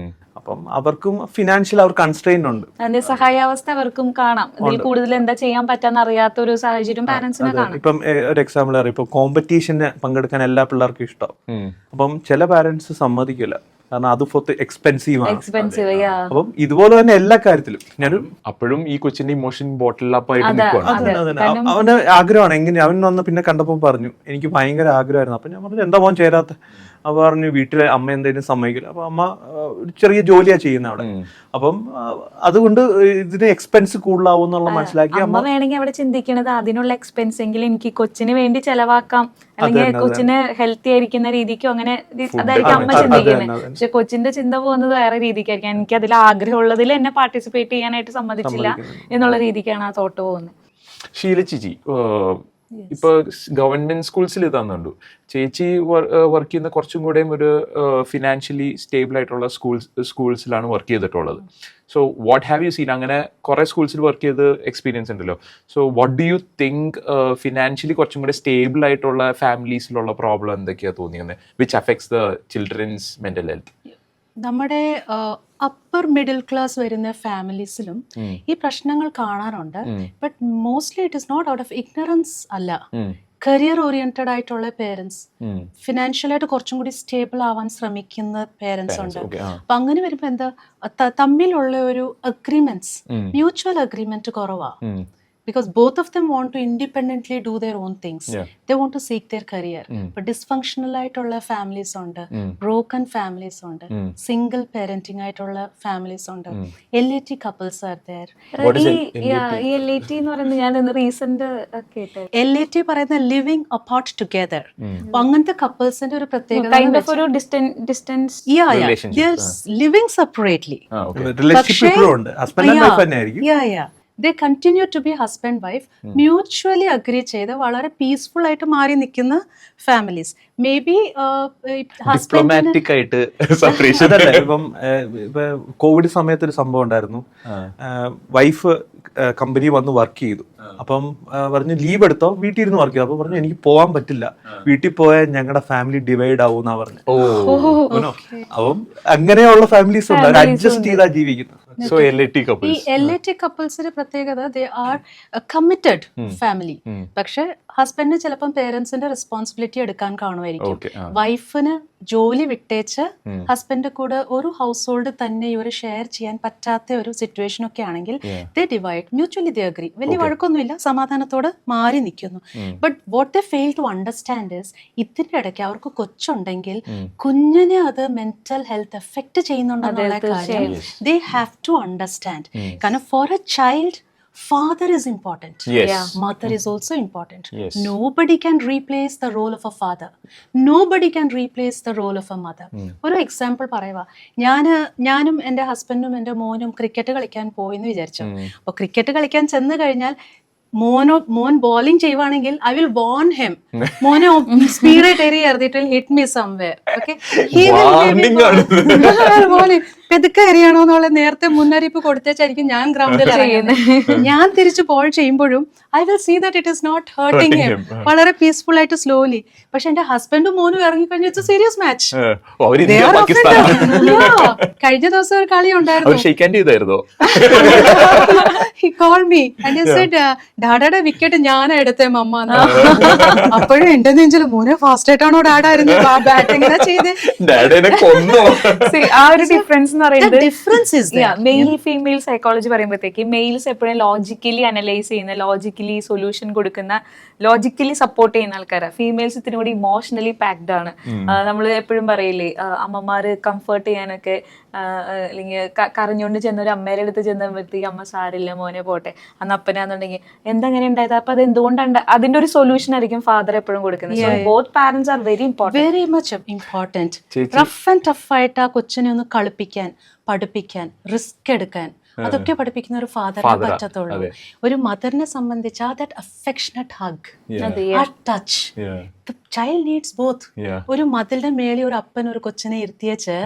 അപ്പം അവർക്കും ഫിനാൻഷ്യൽ അവർ കൺസ്ട്രെയിൻ ഉണ്ട്, അതിന്റെ സഹായാവസ്ഥ അവർക്കും കാണാം. ഇതിൽ കൂടുതൽ എന്താ ചെയ്യാൻ പറ്റാന്ന് അറിയാത്ത ഒരു സാഹചര്യം പാരന്റ്സിനെ കാണാം. ഇപ്പം ഒരു എക്സാമ്പിൾ അറിയാം, ഇപ്പൊ കോമ്പറ്റീഷന് പങ്കെടുക്കാൻ എല്ലാ പിള്ളേർക്കും ഇഷ്ടം. അപ്പം ചില പാരന്റ്സ് സമ്മതിക്കില്ല, കാരണം അത് എക്സ്പെൻസീവ് ആണ്. അപ്പം ഇതുപോലെ തന്നെ എല്ലാ കാര്യത്തിലും ഞാനൊരു അപ്പോഴും ഈ കൊച്ചിന്റെ ഇമോഷൻ ബോട്ടിൽ അവന് ആഗ്രഹമാണ്. എങ്ങനെ അവൻ വന്ന് പിന്നെ കണ്ടപ്പോ പറഞ്ഞു എനിക്ക് ഭയങ്കര ആഗ്രഹമായിരുന്നു. അപ്പൊ ഞാൻ പറഞ്ഞു എന്താ മോൻ ചേരാത്ത? അപ്പൊ പറഞ്ഞു വീട്ടിലെ അമ്മ എന്തെങ്കിലും സമ്മതിക്കില്ല. അപ്പൊ അമ്മ ഒരു ചെറിയ ജോലിയാ ചെയ്യുന്ന അവിടെ. അപ്പം അതുകൊണ്ട് ഇതിന് എക്സ്പെൻസ് കൂടുതലാവും എന്നുള്ള മനസ്സിലാക്കി അമ്മ വേണമെങ്കിൽ അവിടെ ചിന്തിക്കണത് അതിനുള്ള എക്സ്പെൻസ് എങ്കിലും എനിക്ക് കൊച്ചിന് വേണ്ടി ചെലവാക്കാം, അല്ലെങ്കിൽ കൊച്ചിന് ഹെൽത്തി ആയിരിക്കുന്ന രീതിക്കോ അങ്ങനെ അതായിരിക്കും അമ്മ ചിന്തിക്കുന്നത്. പക്ഷെ കൊച്ചിന്റെ ചിന്ത പോകുന്നത് വേറെ രീതിക്കായിരിക്കും. എനിക്ക് അതിൽ ആഗ്രഹമുള്ളതിൽ എന്നെ പാർട്ടിസിപ്പേറ്റ് ചെയ്യാനായിട്ട് സമ്മതിച്ചില്ല എന്നുള്ള രീതിക്കാണ് ആ തോട്ട് പോകുന്നത്. ഷീല ചേച്ചി ഇപ്പൊ ഗവൺമെന്റ് സ്കൂൾസിൽ ഇതാന്നുണ്ടു, ചേച്ചി വർക്ക് ചെയ്യുന്ന കുറച്ചും കൂടെ ഒരു ഫിനാൻഷ്യലി സ്റ്റേബിൾ ആയിട്ടുള്ള സ്കൂൾസിലാണ് വർക്ക് ചെയ്തിട്ടുള്ളത്. So what have you seen? അങ്ങനെ കുറെ സ്കൂൾസിൽ വർക്ക് ചെയ്ത് എക്സ്പീരിയൻസ് ഉണ്ടല്ലോ. So what do you think financially കുറച്ചും കൂടെ സ്റ്റേബിൾ ആയിട്ടുള്ള ഫാമിലീസിലുള്ള പ്രോബ്ലം എന്തൊക്കെയാ തോന്നിയത്, which affects the childrens mental health? നമ്മുടെ അപ്പർ മിഡിൽ ക്ലാസ് വരുന്ന ഫാമിലീസിലും ഈ പ്രശ്നങ്ങൾ കാണാറുണ്ട്. But mostly it is not out of ignorance അല്ല, കരിയർ ഓറിയന്റഡ് ആയിട്ടുള്ള പേരൻസ്, ഫിനാൻഷ്യലായിട്ട് കുറച്ചും കൂടി സ്റ്റേബിൾ ആവാൻ ശ്രമിക്കുന്ന പേരൻസ് ഉണ്ട്. അപ്പൊ അങ്ങനെ വരുമ്പോ എന്താ തമ്മിലുള്ള ഒരു അഗ്രിമെന്റ്സ്, മ്യൂച്വൽ അഗ്രിമെന്റ് കുറവാ. Because both of them want to independently do their own things. They want to seek their career. But dysfunctional ആയിട്ടുള്ള ഫാമിലീസ് ഉണ്ട്, ബ്രോക്കൺ ഫാമിലീസ് ഉണ്ട്, സിംഗിൾ പാരന്റിംഗ് ആയിട്ടുള്ള ഫാമിലീസ് ഉണ്ട്. LAT couples are there. ഈ LAT എന്ന് പറയുന്നത് ഞാൻ റീസെന്റ് കേട്ടത്. LAT പറയുന്ന ലിവിങ് അപ്പാർട്ട് ടുഗദർ. അപ്പൊ അങ്ങനത്തെ കപ്പിൾസിന്റെ ഒരു പ്രത്യേകത കൈൻഡ് ഓഫ് ഒരു ഡിസ്റ്റൻസ് ലിവിങ് സെപ്പറേറ്റ്ലി. റിലേഷൻഷിപ്പ് ഇപ്പോഴും ഉണ്ട്, ഹസ്ബൻഡ് ആൻഡ് വൈഫ് തന്നെ ആയിരിക്കും. They continue to be husband wife, mutually agree ചെയ്ത് വളരെ പീസ്ഫുൾ ആയിട്ട് മാറി നിൽക്കുന്ന ഫാമിലീസ്. മേ ബി ഡിപ്ലോമാറ്റിക് ആയിട്ട് സെപ്പറേഷൻ. അതല്ല, ഇപ്പം കോവിഡ് സമയത്ത് ഒരു സംഭവം ഉണ്ടായിരുന്നു. വൈഫ് കമ്പനി വന്ന് വർക്ക് ചെയ്തു. അപ്പം പറഞ്ഞു ലീവ് എടുത്തോ, വീട്ടിൽ ഇരുന്ന് വർക്ക് ചെയ്തു. അപ്പൊ പറഞ്ഞു എനിക്ക് പോകാൻ പറ്റില്ല, വീട്ടിൽ പോയാൽ ഞങ്ങളുടെ ഫാമിലി ഡിവൈഡ് ആവും എന്നാ പറഞ്ഞു. അപ്പം അങ്ങനെയുള്ള ഫാമിലീസ് ഉണ്ട്, അവർ അഡ്ജസ്റ്റ് ചെയ്താ ജീവിക്കുന്നത്. So LAT couples. ഈ LAT കപ്പിൾസിന്റെ പ്രത്യേകത ദേ ആർ കമ്മിറ്റഡ് ഫാമിലി. പക്ഷെ ഹസ്ബൻഡിന് ചിലപ്പം പേരൻസിന്റെ റെസ്പോൺസിബിലിറ്റി എടുക്കാൻ കാണുമായിരിക്കും. വൈഫിന് ജോലി വിട്ടേച്ച് ഹസ്ബൻഡ് കൂടെ ഒരു ഹൗസ് ഹോൾഡ് തന്നെ ഇവർ ഷെയർ ചെയ്യാൻ പറ്റാത്ത ഒരു സിറ്റുവേഷൻ ഒക്കെ ആണെങ്കിൽ they divide, mutually they agree. വലിയ വഴക്കൊന്നുമില്ല, സമാധാനത്തോടെ മാറി നിൽക്കുന്നു. But what they fail to understand is ഇതിന്റെ ഇടയ്ക്ക് അവർക്ക് കൊച്ചുണ്ടെങ്കിൽ കുഞ്ഞിനെ അത് മെന്റൽ ഹെൽത്ത് എഫക്ട് ചെയ്യുന്നുണ്ടെന്നുള്ള കാര്യം ദേ ഹാവ് ടു അണ്ടർസ്റ്റാൻഡ്. കാരണം for a child father is important. Mother is also important. Nobody can replace the role of a father. Nobody can replace the role of a mother. ഒരു എക്സാമ്പിൾ പറയുക, ഞാനും എൻ്റെ ഹസ്ബൻഡും എൻ്റെ മോനും ക്രിക്കറ്റ് കളിക്കാൻ പോയെന്ന് വിചാരിച്ചു. അപ്പൊ ക്രിക്കറ്റ് കളിക്കാൻ ചെന്ന് കഴിഞ്ഞാൽ മോൻ ബോളിംഗ് ചെയ്യുവാണെങ്കിൽ ഐ വിൽ വാർൺ ഹിം, മോനെ സ്പീഡായിട്ട് എറിയരുത്, it will hit me somewhere. Okay, പെതുക്കെ എറിയണോ എന്നുള്ള നേരത്തെ മുന്നറിയിപ്പ് കൊടുത്തേച്ചായിരിക്കും ഞാൻ ഗ്രൗണ്ടിൽ ഇറങ്ങുന്നത്. ഞാൻ തിരിച്ച് ബോൾ ചെയ്യുമ്പോഴും I will see that it is not hurting him, വളരെ പീസ്ഫുൾ ആയിട്ട് സ്ലോലി. പക്ഷെ എന്റെ ഹസ്ബൻഡും മോനും ഇറങ്ങിക്കഴിഞ്ഞാൽ ഇറ്റ്സ് എ സീരിയസ് മാച്ച്. കഴിഞ്ഞ ദിവസം ഒരു കളി ഉണ്ടായിരുന്നു. He called me and he said, ഡാഡയുടെ വിക്കറ്റ് ഞാനാ എടുത്തേ മമ്മ. അപ്പോഴും എന്റെ നെഞ്ചിൽ മോനെ ഫാസ്റ്റ് ആയിട്ടാണോ ഡാഡായിരുന്നു ബാറ്റിംഗ് ചെയ്ത്. ആ ഒരു ഡിഫറൻസ് എന്ന് പറയുന്നത് മെയിൽ ഫീമെയിൽ സൈക്കോളജി പറയുമ്പോഴത്തേക്ക് മെയിൽസ് എപ്പോഴും ലോജിക്കലി അനലൈസ് ചെയ്യുന്ന, ലോജിക്കലി സൊല്യൂഷൻ കൊടുക്കുന്ന, ലോജിക്കലി സപ്പോർട്ട് ചെയ്യുന്ന ആൾക്കാരാണ്. ഫീമെയിൽസ് ഇത്തിരി കൂടി ഇമോഷണലി പാക്ഡ് ആണ്. നമ്മൾ എപ്പോഴും പറയില്ലേ, അമ്മമാര് കംഫർട്ട് ചെയ്യാനൊക്കെ അല്ലെങ്കിൽ കരഞ്ഞുകൊണ്ട് ചെന്ന ഒരു അമ്മയുടെ അടുത്ത് ചെന്നപ്പോഴത്തേക്ക് അമ്മ സാരില്ല മോനെ പോട്ടെ, അന്ന് അപ്പനാന്നുണ്ടെങ്കിൽ എന്തെങ്ങനെ ഉണ്ടായത്, അപ്പൊ അത് എന്തുകൊണ്ടാണ്, അതിന്റെ ഒരു സൊല്യൂഷൻ ആയിരിക്കും ഫാദർ എപ്പോഴും കൊടുക്കുന്നത്. So both parents are very important, very much important. Rough and tough ആയിട്ട് ആ കൊച്ചിനെ ഒന്ന് കളിപ്പിക്കാൻ, പഠിപ്പിക്കാൻ, റിസ്ക് എടുക്കാൻ, അതൊക്കെ പഠിപ്പിക്കുന്ന ഒരു ഫാദറിനെ പറ്റത്തുള്ളൂ. ഒരു മദറിനെ സംബന്ധിച്ച് ആ ദാറ്റ് അഫെക്ഷനറ്റ് ഹഗ്, ആ touch, the child needs both. ഒരു മതിലിന്റെ മേളിൽ ഒരു അപ്പൻ ഒരു കൊച്ചിനെ ഇരുത്തിയേച്ച്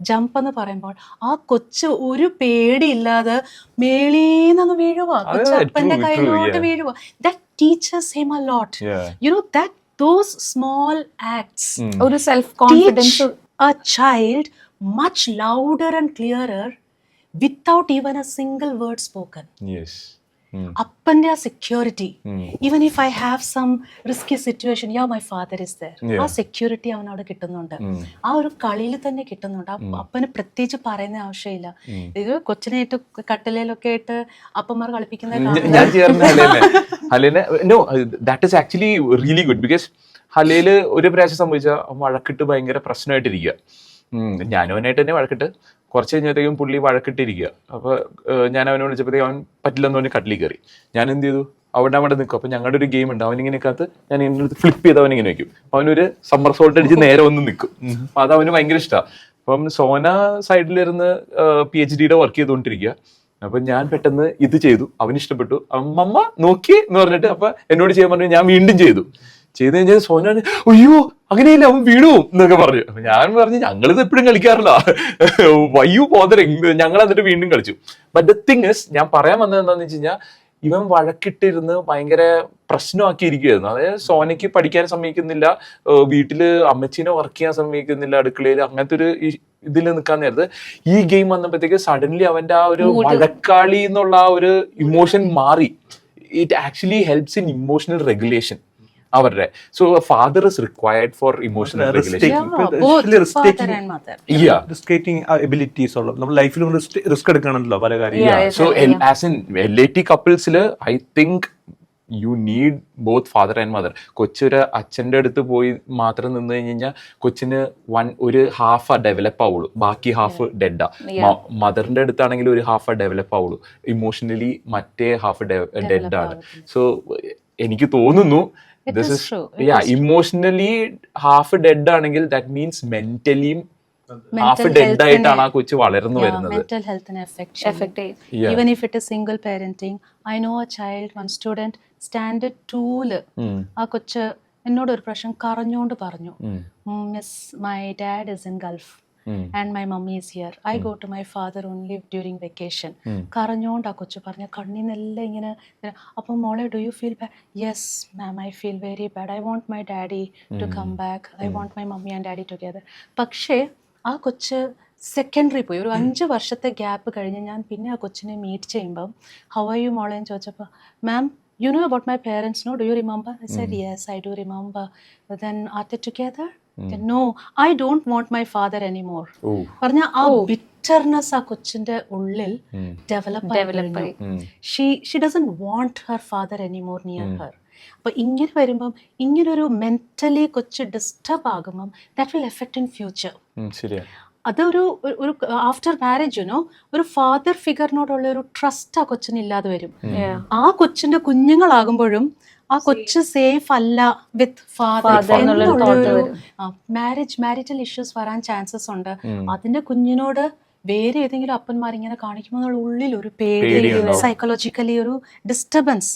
ജമ്പ് എന്ന് പറയുമ്പോൾ ആ കൊച്ച് ഒരു പേടിയില്ലാതെ മേളീന്നങ്ങ് വീഴുവാ, കൊച്ചു അപ്പന്റെ കയ്യിലോട്ട് വീഴുവാ. That teaches him a lot. You know that those small acts ഒരു self confidence teach a child much louder and clearer without even a single word spoken. അപ്പന്റെ ആ security, even if I have some risky situation, my father is there. ആ സെക്യൂരിറ്റി അവൻ അവിടെ കിട്ടുന്നുണ്ട്, ആ ഒരു കളിയിൽ തന്നെ കിട്ടുന്നുണ്ട്. അപ്പന് പ്രത്യേകിച്ച് പറയുന്ന ആവശ്യമില്ല. ഇത് കൊച്ചിനായിട്ട് കട്ടലയിലൊക്കെ ആയിട്ട് അപ്പന്മാർ കളിപ്പിക്കുന്ന ഹലയില് ഒരു പ്രാവശ്യം സംഭവിച്ച വഴക്കിട്ട് ഭയങ്കര പ്രശ്നമായിട്ടിരിക്കുക. ഞാനും അവനായിട്ട് തന്നെ വഴക്കിട്ട് കുറച്ച് കഴിഞ്ഞപ്പോഴത്തേക്കും പുള്ളി വഴക്കിട്ടിരിക്കുക. അപ്പോൾ ഞാൻ അവനെ വിളിച്ചപ്പോഴത്തേക്കും അവൻ പറ്റില്ലെന്ന് പറഞ്ഞ് കട്ടിലിൽ കയറി. ഞാൻ എന്ത് ചെയ്തു, അവിടെ നിൽക്കും. അപ്പം ഞങ്ങളുടെ ഒരു ഗെയിം ഉണ്ട്, അവനിങ്ങനെയൊക്കെ ഞാൻ ഇങ്ങനെ ഫ്ലിപ്പ് ചെയ്ത് അവനിങ്ങനെ വയ്ക്കും. അവനൊരു സമ്മർ സോൾട്ട് അടിച്ച് നേരെ വന്ന് നിൽക്കും. അപ്പം അത് അവന് ഭയങ്കര ഇഷ്ടമാണ്. അപ്പം സോന സൈഡിലിരുന്ന് PhD വർക്ക് ചെയ്തുകൊണ്ടിരിക്കുക. അപ്പം ഞാൻ പെട്ടെന്ന് ഇത് ചെയ്തു, അവന് ഇഷ്ടപ്പെട്ടു. അമ്മ നോക്കി എന്ന് പറഞ്ഞിട്ട് അപ്പം എന്നോട് ചെയ്യാൻ പറഞ്ഞു. ഞാൻ വീണ്ടും ചെയ്ത് കഴിഞ്ഞാൽ സോന അയ്യോ അങ്ങനെയല്ല അവൻ വീണു എന്നൊക്കെ പറഞ്ഞു. ഞാൻ പറഞ്ഞു ഞങ്ങളിത് എപ്പോഴും കളിക്കാറില്ല, വയ്യു ബോദറിങ്. ഞങ്ങൾ എന്നിട്ട് വീണ്ടും കളിച്ചു. ബട്ട് ദ തിങ് ഇസ്, ഞാൻ പറയാൻ വന്നത് എന്താണെന്ന് വെച്ച് കഴിഞ്ഞാൽ ഇവൻ വഴക്കിട്ടിരുന്ന് ഭയങ്കര പ്രശ്നമാക്കിയിരിക്കുകയായിരുന്നു. അതായത് സോനയ്ക്ക് പഠിക്കാൻ സമ്മതിക്കുന്നില്ല, വീട്ടില് അമ്മച്ചീനെ വർക്ക് ചെയ്യാൻ സമ്മതിക്കുന്നില്ല, അടുക്കളയിൽ അങ്ങനത്തെ ഒരു ഇതിൽ നിൽക്കാൻ നേരത്ത് ഈ ഗെയിം വന്നപ്പോഴത്തേക്ക് സഡൻലി അവന്റെ ആ ഒരു വഴക്കാളി എന്നുള്ള ആ ഒരു ഇമോഷൻ മാറി. It actually helps in emotional regulation. അവരുടെ. So father is required for emotional regulation. father and mother. Risk taking abilities ഉള്ള നമ്മൾ ലൈഫിലും റിസ്ക് എടുക്കണമല്ലോ പല കാര്യങ്ങളും. സോ ആസ് ഇൻ LAT കപ്പിൾസിൽ I think you need both father and mother. കൊച്ചൊരു അച്ഛൻ്റെ അടുത്ത് പോയി മാത്രം നിന്ന് കഴിഞ്ഞാൽ കൊച്ചിന് ഒരു ഹാഫ് ഡെവലപ്പ് ആവുള്ളൂ, ബാക്കി ഹാഫ് ഡെഡാ. മദറിന്റെ അടുത്താണെങ്കിൽ ഒരു ഹാഫ് ഡെവലപ്പ് ആവുള്ളൂ, ഇമോഷണലി മറ്റേ ഹാഫ് ഡെഡാണ്. സോ എനിക്ക് തോന്നുന്നു this is emotionally half dead ആണെങ്കിൽ ദാറ്റ് മീൻസ് മെന്റലിയും ഹാഫ് ഡെഡ് ആയിട്ടാണ് ആ കൊച്ചു വളർന്നു വരുന്നത്. Mental health and affect. Even if it is single parenting, I know a child, one student, standard 2 ആ കൊച്ച് എന്നോട് ഒരു പ്രാവശ്യം കരഞ്ഞോണ്ട് പറഞ്ഞു, miss my dad is in Gulf and my mummy is here, I go to my father only during vacation. കരഞ്ഞോണ്ട് ആ കൊച്ചു പറഞ്ഞു, കണ്ണിന്നെല്ലാം ഇങ്ങനെ. അപ്പം മോളെ do you feel bad? Yes ma'am, I feel very bad. I want my daddy to come back. I want my mummy and daddy together. പക്ഷേ ആ കൊച്ച് സെക്കൻഡറി പോയി. ഒരു 5 വർഷത്തെ ഗ്യാപ്പ് കഴിഞ്ഞ് ഞാൻ പിന്നെ ആ കൊച്ചിനെ മീറ്റ് ചെയ്യുമ്പം ഹൗ ആർ യു മോളെ എന്ന് ചോദിച്ചപ്പോൾ, മാം you know about my parents, no? Do you remember? I said, yes, I do remember. But then, are they together? Then, no, I don't want my father anymore. പറഞ്ഞ ആ ബിറ്റർനെസ് ആ കൊച്ചിന്റെ ഉള്ളിൽ ഡെവലപ്പ് ആയി. She doesn't want her father anymore near her. അപ്പോൾ ഇങ്ങനെ വരുമ്പം ഇങ്ങനൊരു മെന്റലി കൊച്ച് ഡിസ്റ്റർബ് ആകുമ്പം that will effect in future. അതൊരു ആഫ്റ്റർ മാരേജ് ഒരു ഫാദർ ഫിഗറിനോടുള്ള ഒരു ട്രസ്റ്റ് ആ കൊച്ചിന് ഇല്ലാതെ വരും. ആ കൊച്ചിന്റെ കുഞ്ഞുങ്ങളാകുമ്പോഴും ആ കൊച്ച് സേഫ് അല്ല വിത്ത് ഫാദർ. മാരിറ്റൽ ഇഷ്യൂസ് വരാൻ ചാൻസസ് ഉണ്ട്. അതിന്റെ കുഞ്ഞിനോട് വേറെ ഏതെങ്കിലും അപ്പന്മാർ ഇങ്ങനെ കാണിക്കുമ്പോൾ ഉള്ളിൽ ഒരു പേടി, സൈക്കോളജിക്കലി ഒരു ഡിസ്റ്റർബൻസ്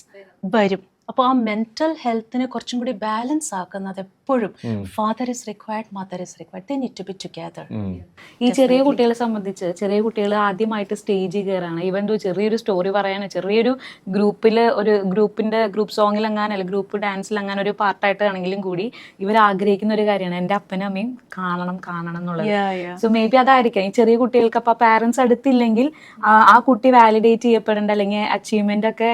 വരും. അപ്പോൾ ആ മെന്റൽ ഹെൽത്തിനെ കുറച്ചും കൂടി ബാലൻസ് ആക്കുന്നത് എപ്പോഴും father is required, mother is required, they need to be together. ഈ ചെറിയ കുട്ടികളെ സംബന്ധിച്ച്, ചെറിയ കുട്ടികൾ ആദ്യമായിട്ട് സ്റ്റേജിൽ കയറാണ്. ഈവൻ ചെറിയൊരു സ്റ്റോറി പറയാൻ, ചെറിയൊരു ഗ്രൂപ്പ് സോങ്ങിലെങ്ങാനും അല്ലെങ്കിൽ ഗ്രൂപ്പ് ഡാൻസിലെങ്ങാനും ഒരു പാർട്ടായിട്ടാണെങ്കിലും കൂടി ഇവർ ആഗ്രഹിക്കുന്ന ഒരു കാര്യമാണ് എൻ്റെ അപ്പനും അമ്മയും കാണണം എന്നുള്ളത്. സോ മേ ബി അതായിരിക്കാം ഈ ചെറിയ കുട്ടികൾക്ക്. അപ്പോൾ പാരൻസ് അടുത്തില്ലെങ്കിൽ ആ കുട്ടി വാലിഡേറ്റ് ചെയ്യപ്പെടേണ്ട അല്ലെങ്കിൽ അച്ചീവ്മെന്റ് ഒക്കെ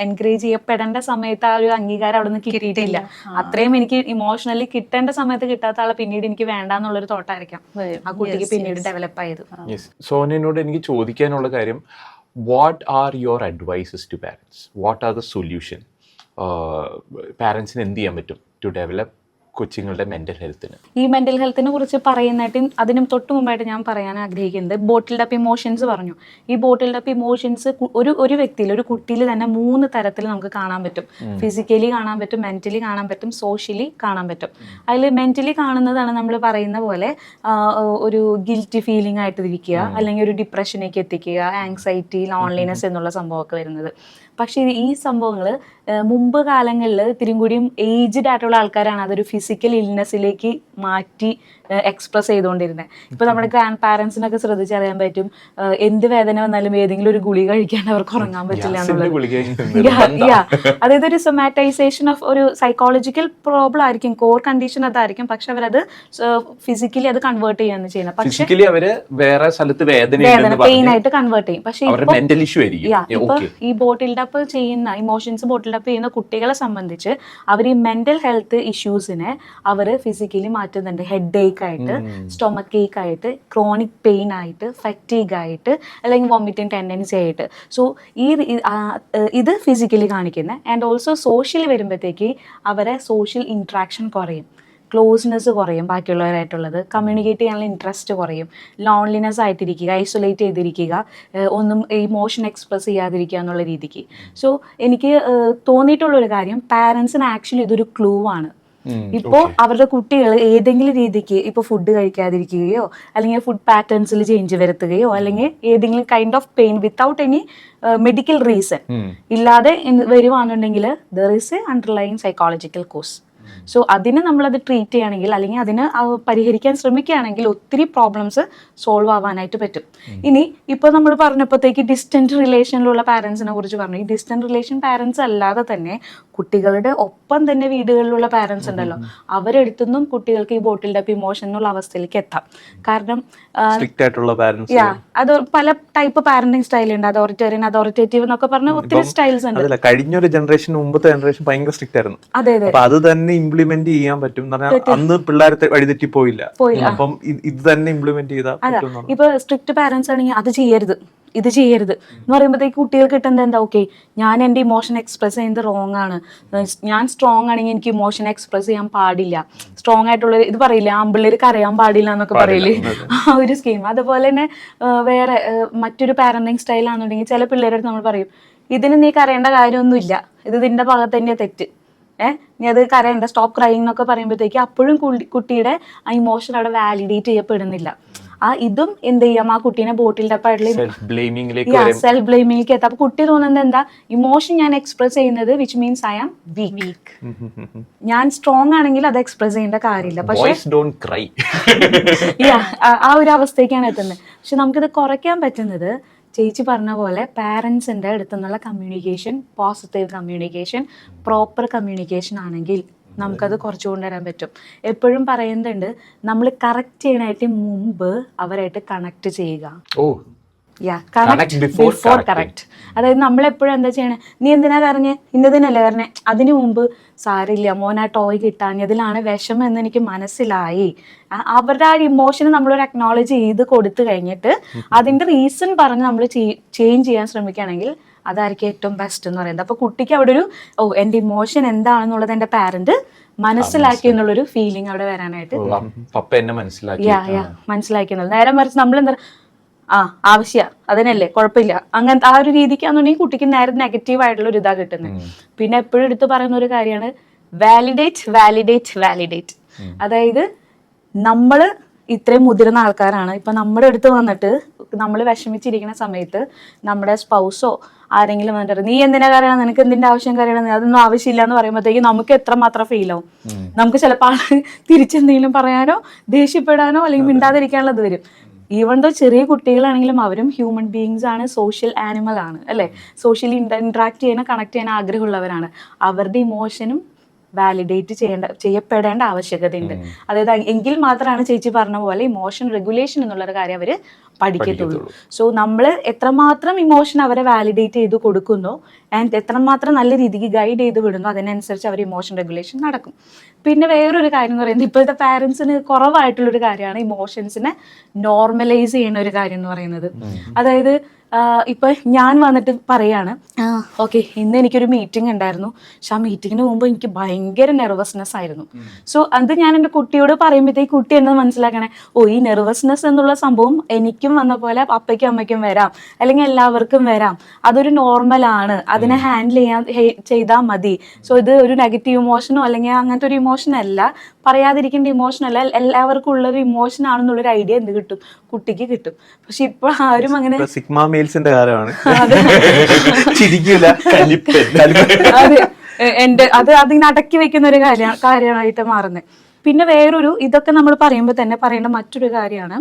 എൻകറേജ് ചെയ്യപ്പെടേണ്ട സമയത്ത് ആ ഒരു അംഗീകാരം അവിടെ നിന്ന് കിട്ടിയിട്ടില്ല. അത്രയും എനിക്ക് ഇമോഷണലി കിട്ടേണ്ട സമയത്ത് കിട്ടാത്ത ആളെ പിന്നീട് എനിക്ക് വേണ്ടാന്നുള്ളൊരു തോട്ടായിരിക്കാം ആ കുട്ടിക്ക് പിന്നീട് ഡെവലപ്പ് ആയത്. സോനയോട് എനിക്ക് ചോദിക്കാനുള്ള കാര്യം, what are your advises to parents? What are the solution? പാരൻസിന് എന്ത് ചെയ്യാൻ പറ്റും ടു ഡെവലപ്പ് കൊച്ചുങ്ങളുടെ മെന്റൽ ഹെൽത്തിന്? ഈ മെന്റൽ ഹെൽത്തിനെ കുറിച്ച് പറയുന്നതായിട്ട് അതിനും തൊട്ട് മുമ്പായിട്ട് ഞാൻ പറയാൻ ആഗ്രഹിക്കുന്നത്, ബോട്ടിൽഡ് അപ്പ് ഇമോഷൻസ് പറഞ്ഞു. ഈ ബോട്ടിൽഡ് അപ്പ് ഇമോഷൻസ് ഒരു വ്യക്തിയിൽ, ഒരു കുട്ടിയിൽ തന്നെ 3 തരത്തിൽ നമുക്ക് കാണാൻ പറ്റും. ഫിസിക്കലി കാണാൻ പറ്റും, മെന്റലി കാണാൻ പറ്റും, സോഷ്യലി കാണാൻ പറ്റും. അതിൽ മെന്റലി കാണുന്നതാണ് നമ്മൾ പറയുന്ന പോലെ ഒരു ഗിൽറ്റി ഫീലിംഗ് ആയിട്ട് ഇരിക്കുക, അല്ലെങ്കിൽ ഒരു ഡിപ്രഷനേക്ക് എത്തിക്കുക, ആങ്സൈറ്റി, ലോൺലിനെസ് എന്നുള്ള സംഭവമൊക്കെ വരുന്നത്. പക്ഷേ ഈ സംഭവങ്ങൾ മുമ്പ് കാലങ്ങളിൽ ഇത്തിരി കൂടിയും ഏജ്ഡ് ആയിട്ടുള്ള ആൾക്കാരാണ് അതൊരു ഫിസിക്കൽ ഇൽനെസ്സിലേക്ക് മാറ്റി എക്സ്പ്രസ് ചെയ്തുകൊണ്ടിരുന്നത്. ഇപ്പൊ നമ്മുടെ ഗ്രാൻഡ് പാരൻസിനൊക്കെ ശ്രദ്ധിച്ചറിയാൻ പറ്റും, എന്ത് വേദന വന്നാലും ഏതെങ്കിലും ഒരു ഗുളിക കഴിക്കാണ്ട് അവർക്ക് ഉറങ്ങാൻ പറ്റില്ല എന്നുള്ളത്. അതായത് ഒരു സൊമാറ്റൈസേഷൻ ഓഫ് ഒരു സൈക്കോളജിക്കൽ പ്രോബ്ലം ആയിരിക്കും, കോർ കണ്ടീഷൻ അതായിരിക്കും. പക്ഷെ അവരത് ഫിസിക്കലി അത് കൺവേർട്ട് ചെയ്യാന്ന് ചെയ്യുന്നത്. പക്ഷേ വേറെ സ്ഥലത്ത് വേദന പെയിൻ ആയിട്ട് കൺവേർട്ട് ചെയ്യും. പക്ഷെ ഇപ്പൊ ഈ ബോട്ടിൽഡ് അപ്പ് ചെയ്യുന്ന ഇമോഷൻസ് ബോട്ടിൽഡ് അപ്പ് ചെയ്യുന്ന കുട്ടികളെ സംബന്ധിച്ച് അവർ ഈ മെന്റൽ ഹെൽത്ത് ഇഷ്യൂസിനെ അവർ ഫിസിക്കലി മാറ്റുന്നുണ്ട്. ഹെഡ് ഏക്ക് ആയിട്ട്, സ്റ്റൊമക്ക് ഏക്ക് ആയിട്ട്, ക്രോണിക് പെയിൻ ആയിട്ട്, ഫറ്റീഗ് ആയിട്ട്, അല്ലെങ്കിൽ വോമിറ്റിംഗ് ടെൻഡൻസി ആയിട്ട്. സോ ഇത് ഫിസിക്കലി കാണിക്കുന്നത്. ആൻഡ് ഓൾസോ സോഷ്യലി വരുമ്പോഴത്തേക്ക് അവരെ സോഷ്യൽ ഇൻട്രാക്ഷൻ കുറയും, ക്ലോസ്നെസ് കുറയും, ബാക്കിയുള്ളവരായിട്ടുള്ളത് കമ്മ്യൂണിക്കേറ്റ് ചെയ്യാനുള്ള ഇൻട്രസ്റ്റ് കുറയും, ലോൺലിനെസ് ആയിട്ടിരിക്കുക, ഐസൊലേറ്റ് ചെയ്തിരിക്കുക, ഒന്നും ഇമോഷൻ എക്സ്പ്രസ് ചെയ്യാതിരിക്കുക എന്നുള്ള രീതിക്ക്. സോ എനിക്ക് തോന്നിയിട്ടുള്ളൊരു കാര്യം, പാരൻസിന് ആക്ച്വലി ഇതൊരു ക്ലൂ ആണ്. ഇപ്പോൾ അവരുടെ കുട്ടികൾ ഏതെങ്കിലും രീതിക്ക് ഇപ്പോൾ ഫുഡ് കഴിക്കാതിരിക്കുകയോ അല്ലെങ്കിൽ ഫുഡ് പാറ്റേൺസിൽ ചേഞ്ച് വരുത്തുകയോ അല്ലെങ്കിൽ ഏതെങ്കിലും kind of pain without any medical reason ഇല്ലാതെ വരുവാണെന്നുണ്ടെങ്കിൽ there is a underlying psychological cause. So അതിനെ നമ്മളത് ട്രീറ്റ് ചെയ്യുകയാണെങ്കിൽ അല്ലെങ്കിൽ അതിന് പരിഹരിക്കാൻ ശ്രമിക്കുകയാണെങ്കിൽ ഒത്തിരി പ്രോബ്ലംസ് സോൾവ് ആവാനായിട്ട് പറ്റും. ഇനി ഇപ്പോൾ നമ്മൾ പറഞ്ഞപ്പോഴത്തേക്ക് ഡിസ്റ്റന്റ് റിലേഷനിലുള്ള പാരൻസിനെ കുറിച്ച് പറഞ്ഞു. ഈ ഡിസ്റ്റന്റ് റിലേഷൻ പാരൻസ് അല്ലാതെ തന്നെ കുട്ടികളുടെ ഒപ്പം തന്നെ വീടുകളിലുള്ള പാരൻസ് ഉണ്ടല്ലോ, അവരെടുത്തുനിന്നും കുട്ടികൾക്ക് ഈ ബോട്ടിൽ അപ്പ് ഇമോഷൻ എന്നുള്ള അവസ്ഥയിലേക്ക് എത്താം. കാരണം സ്ട്രിക്റ്റ് ആയിട്ടുള്ള പാരന്റ്സ്, അത് പല ടൈപ്പ് പാരന്റിങ് സ്റ്റൈൽ ഉണ്ട്. അതോറിറ്റേറിയൻ, അതോറിറ്റേറ്റീവ് എന്നൊക്കെ പറഞ്ഞ ഒത്തിരി സ്റ്റൈൽസ് ഉണ്ട്. അതല്ല, കഴിഞ്ഞൊരു ജനറേഷൻ മുമ്പത്തെ ജനറേഷൻ ഭയങ്കര സ്ട്രിക്റ്റ് ആയിരുന്നു. അതെ അതെ, അപ്പൊ അത് തന്നെ ഇംപ്ലിമെന്റ് ചെയ്യാൻ പറ്റും എന്ന് പറഞ്ഞാൽ അന്ന് പിള്ളേർ വഴിതെറ്റി പോയില്ല. അപ്പം ഇത് തന്നെ ഇംപ്ലിമെന്റ് ചെയ്താൽ പറ്റും. ഇപ്പൊ സ്ട്രിക്റ്റ് പാരന്റ്സ് ആണെങ്കിൽ അത് ചെയ്യരുത്, ഇത് ചെയ്യരുത് എന്ന് പറയുമ്പോഴത്തേക്ക് കുട്ടികൾക്ക് കിട്ടുന്നത് എന്താ, ഓക്കെ ഞാൻ എൻ്റെ ഇമോഷൻ എക്സ്പ്രസ് ചെയ്യുന്നത് റോങ് ആണ്, ഞാൻ സ്ട്രോങ് ആണെങ്കിൽ എനിക്ക് ഇമോഷൻ എക്സ്പ്രസ് ചെയ്യാൻ പാടില്ല, സ്ട്രോങ് ആയിട്ടുള്ള ഇത് പറയില്ല, ആമ്പിള്ളേർ കരയാൻ പാടില്ല എന്നൊക്കെ പറയില്ലേ, ആ ഒരു സ്കീം. അതുപോലെ തന്നെ വേറെ മറ്റൊരു പാരന്റിങ് സ്റ്റൈലാണെന്നുണ്ടെങ്കിൽ ചില പിള്ളേരുടെ നമ്മൾ പറയും, ഇതിന് നീ കരയേണ്ട കാര്യമൊന്നുമില്ല, ഇത് നിന്റെ ഭാഗത്ത് തന്നെ തെറ്റ്, നീ അത് കരയണ്ട, സ്റ്റോപ്പ് ക്രൈങ് എന്നൊക്കെ പറയുമ്പോഴത്തേക്ക് അപ്പോഴും കുട്ടിയുടെ ആ ഇമോഷൻ അവിടെ വാലിഡേറ്റ് ചെയ്യപ്പെടുന്നില്ല. ഇതും എന്ത് ചെയ്യാം, ആ കുട്ടീനെ ബോട്ടിൽ അപ്പായിട്ടുള്ള സെൽഫ് ബ്ലെയിമിലേക്ക് എത്താം. അപ്പൊ കുട്ടി തോന്നുന്നത് എന്താ, ഇമോഷൻ ഞാൻ എക്സ്പ്രസ് ചെയ്യുന്നത് which means I am weak, ഞാൻ സ്ട്രോങ് ആണെങ്കിൽ അത് എക്സ്പ്രസ് ചെയ്യേണ്ട കാര്യമില്ല. പക്ഷേ ആ ഒരു അവസ്ഥയ്ക്കാണ് എത്തുന്നത്. പക്ഷെ നമുക്കിത് കുറയ്ക്കാൻ പറ്റുന്നത് ചേച്ചി പറഞ്ഞ പോലെ പാരൻസിൻ്റെ അടുത്തു നിന്നുള്ള communication, positive communication, proper communication ആണെങ്കിൽ നമുക്കത് കുറച്ചു കൊണ്ടുവരാൻ പറ്റും. എപ്പോഴും പറയുന്നുണ്ട്, നമ്മൾ കറക്റ്റ് ചെയ്യാനായിട്ട് മുമ്പ് അവരായിട്ട് കണക്ട് ചെയ്യുക. കറക്റ്റ്. അതായത് നമ്മളെപ്പോഴും എന്താ ചെയ്യണേ, നീ എന്തിനാ കരഞ്ഞേ, ഇന്നതിനല്ലേ കരഞ്ഞേ, അതിനു മുമ്പ് സാരില്ല മോൻ ആ ടോയ് കിട്ടാഞ്ഞതിലാണ് വിഷമം എന്ന് എനിക്ക് മനസ്സിലായി. അവരുടെ ആ ഇമോഷന് നമ്മളൊരു അക്നോളജ് ചെയ്ത് കൊടുത്തു കഴിഞ്ഞിട്ട് അതിന്റെ റീസൺ പറഞ്ഞ് നമ്മൾ ചേഞ്ച് ചെയ്യാൻ ശ്രമിക്കുകയാണെങ്കിൽ അതായിരിക്കും ഏറ്റവും ബെസ്റ്റ് എന്ന് പറയുന്നത്. അപ്പൊ കുട്ടിക്ക് അവിടെ ഒരു എന്റെ ഇമോഷൻ എന്താണെന്നുള്ളത് എന്റെ പാരന്റ് മനസ്സിലാക്കി എന്നുള്ളൊരു ഫീലിംഗ് അവിടെ വരാനായിട്ട് മനസ്സിലാക്കിയെന്നുള്ളത്. നേരെ മറിച്ച് നമ്മൾ എന്താ ആവശ്യ അതിനല്ലേ കുഴപ്പമില്ല അങ്ങനത്തെ ആ ഒരു രീതിക്കാന്നുണ്ടെങ്കിൽ കുട്ടിക്ക് നേരെ നെഗറ്റീവ് ആയിട്ടുള്ള ഒരു ഇതാ കിട്ടുന്നത്. പിന്നെ എപ്പോഴും എടുത്ത് പറയുന്ന ഒരു കാര്യമാണ് വാലിഡേറ്റ്. അതായത് നമ്മള് ഇത്രയും മുതിർന്ന ആൾക്കാരാണ്, ഇപ്പൊ നമ്മുടെ അടുത്ത് വന്നിട്ട് നമ്മൾ വിഷമിച്ചിരിക്കുന്ന സമയത്ത് നമ്മുടെ സ്പൗസോ ആരെങ്കിലും വന്നിട്ട് നീ എന്തിനാ കരയണം, നിനക്ക് എന്തിന്റെ ആവശ്യം കരയണം, അതൊന്നും ആവശ്യമില്ല എന്ന് പറയുമ്പോഴത്തേക്ക് നമുക്ക് എത്രമാത്രം ഫീൽ ആവും. നമുക്ക് ചിലപ്പോൾ തിരിച്ചെന്തെങ്കിലും പറയാനോ ദേഷ്യപ്പെടാനോ അല്ലെങ്കിൽ മിണ്ടാതിരിക്കാനുള്ളത് വരും. ഈവൻ ദോ ചെറിയ കുട്ടികളാണെങ്കിലും അവരും ഹ്യൂമൻ ബീയിങ്സ് ആണ്, സോഷ്യൽ ആനിമൽ ആണ് അല്ലേ, സോഷ്യലി ഇന്ററാക്ട് ചെയ്യാൻ കണക്ട് ചെയ്യാൻ ആഗ്രഹമുള്ളവരാണ്. അവരുടെ ഇമോഷനും വാലിഡേറ്റ് ചെയ്യപ്പെടേണ്ട ആവശ്യകതയുണ്ട്. അതായത് എങ്കിൽ മാത്രമാണ് ചേച്ചി പറഞ്ഞ പോലെ ഇമോഷൻ റെഗുലേഷൻ എന്നുള്ളൊരു കാര്യം അവർ പഠിക്കത്തുള്ളൂ. സോ നമ്മൾ എത്രമാത്രം ഇമോഷൻ അവരെ വാലിഡേറ്റ് ചെയ്ത് കൊടുക്കുന്നോ ആൻഡ് എത്രമാത്രം നല്ല രീതിക്ക് ഗൈഡ് ചെയ്ത് വിടുന്നോ അതിനനുസരിച്ച് അവർ ഇമോഷൻ റെഗുലേഷൻ നടക്കും. പിന്നെ വേറൊരു കാര്യം എന്ന് പറയുന്നത് ഇപ്പോഴത്തെ പാരൻസിന് കുറവായിട്ടുള്ളൊരു കാര്യമാണ് ഇമോഷൻസിനെ നോർമലൈസ് ചെയ്യുന്ന ഒരു കാര്യം എന്ന് പറയുന്നത്. അതായത് ഇപ്പൊ ഞാൻ വന്നിട്ട് പറയാണ്, ഓക്കെ ഇന്ന് എനിക്കൊരു മീറ്റിംഗ് ഉണ്ടായിരുന്നു, പക്ഷെ ആ മീറ്റിങ്ങിന് മുമ്പ് എനിക്ക് ഭയങ്കര നെർവസ്നെസ് ആയിരുന്നു. സോ അത് ഞാൻ എൻ്റെ കുട്ടിയോട് പറയുമ്പോഴത്തേക്ക് കുട്ടി എന്താ മനസ്സിലാക്കണേ, ഈ നെർവസ്നെസ് എന്നുള്ള സംഭവം എനിക്കും വന്ന പോലെ അപ്പയ്ക്കും അമ്മയ്ക്കും വരാം, അല്ലെങ്കിൽ എല്ലാവർക്കും വരാം, അതൊരു നോർമലാണ്, അതിനെ ഹാൻഡിൽ ചെയ്താൽ മതി. സോ ഇത് ഒരു നെഗറ്റീവ് ഇമോഷനോ അല്ലെങ്കിൽ അങ്ങനത്തെ ഒരു ഇമോഷൻ അല്ല, പറയാതിരിക്കേണ്ട ഇമോഷൻ അല്ല, എല്ലാവർക്കും ഉള്ളൊരു ഇമോഷൻ ആണെന്നുള്ളൊരു ഐഡിയ എന്ത് കിട്ടും, കുട്ടിക്ക് കിട്ടും. പക്ഷെ ഇപ്പൊ ആരും അങ്ങനെ ന്റെ കാര്യമാണ് അത് അതിനെ അടക്കി വെക്കുന്ന ഒരു കാര്യമായിട്ട് മാറുന്നത്. പിന്നെ വേറൊരു ഇതൊക്കെ നമ്മൾ പറയുമ്പോൾ തന്നെ പറയേണ്ട മറ്റൊരു കാര്യമാണ്,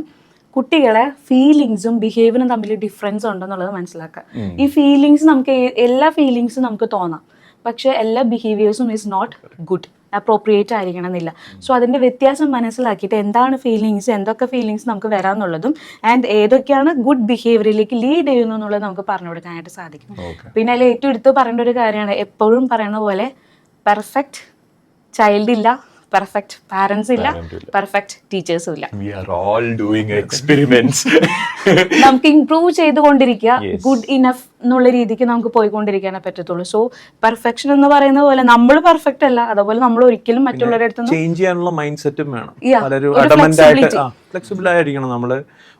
കുട്ടികളെ ഫീലിങ്സും ബിഹേവിയറും തമ്മിൽ ഡിഫറൻസ് ഉണ്ടെന്നുള്ളത് മനസ്സിലാക്കുക. ഈ ഫീലിങ്സ് നമുക്ക് എല്ലാ ഫീലിങ്സും നമുക്ക് തോന്നാം, പക്ഷെ എല്ലാ ബിഹേവിയേഴ്സും ഈസ് നോട്ട് ഗുഡ്, അപ്രോപ്രിയേറ്റ് ആയിരിക്കണം എന്നില്ല. സോ അതിൻ്റെ വ്യത്യാസം മനസ്സിലാക്കിയിട്ട് എന്താണ് ഫീലിങ്സ്, എന്തൊക്കെ ഫീലിങ്സ് നമുക്ക് വരാമെന്നുള്ളതും ആൻഡ് ഏതൊക്കെയാണ് ഗുഡ് ബിഹേവിയറിലേക്ക് ലീഡ് ചെയ്യുന്നു എന്നുള്ളത് നമുക്ക് പറഞ്ഞു കൊടുക്കാനായിട്ട് സാധിക്കും. പിന്നെ അതിൽ ഏറ്റവും എടുത്ത് പറയേണ്ട ഒരു കാര്യമാണ്, എപ്പോഴും പറയുന്ന പോലെ പെർഫെക്റ്റ് ചൈൽഡ് ഇല്ല, പെർഫെക്റ്റ് പാരന്റ്സ് ഇല്ല, പെർഫെക്റ്റ് ടീച്ചേഴ്സും ഇല്ല. നമുക്ക് ഇംപ്രൂവ് ചെയ്തുകൊണ്ടിരിക്കുക, ഗുഡ് ഇനഫ് എന്നുള്ള രീതിക്ക് നമുക്ക് പോയിക്കൊണ്ടിരിക്കാനേ പറ്റത്തുള്ളൂ. സോ പെർഫെക്ഷൻ എന്ന് പറയുന്ന പോലെ നമ്മൾ പെർഫെക്റ്റ് അല്ല, അതുപോലെ നമ്മൾ ഒരിക്കലും മറ്റുള്ളവരുടെ അടുത്ത് ചേഞ്ച് ചെയ്യാനുള്ള മൈൻഡ് സെറ്റും വേണം. ഫ്ലെക്സിബിൾ ആയിരിക്കണം. നമ്മൾ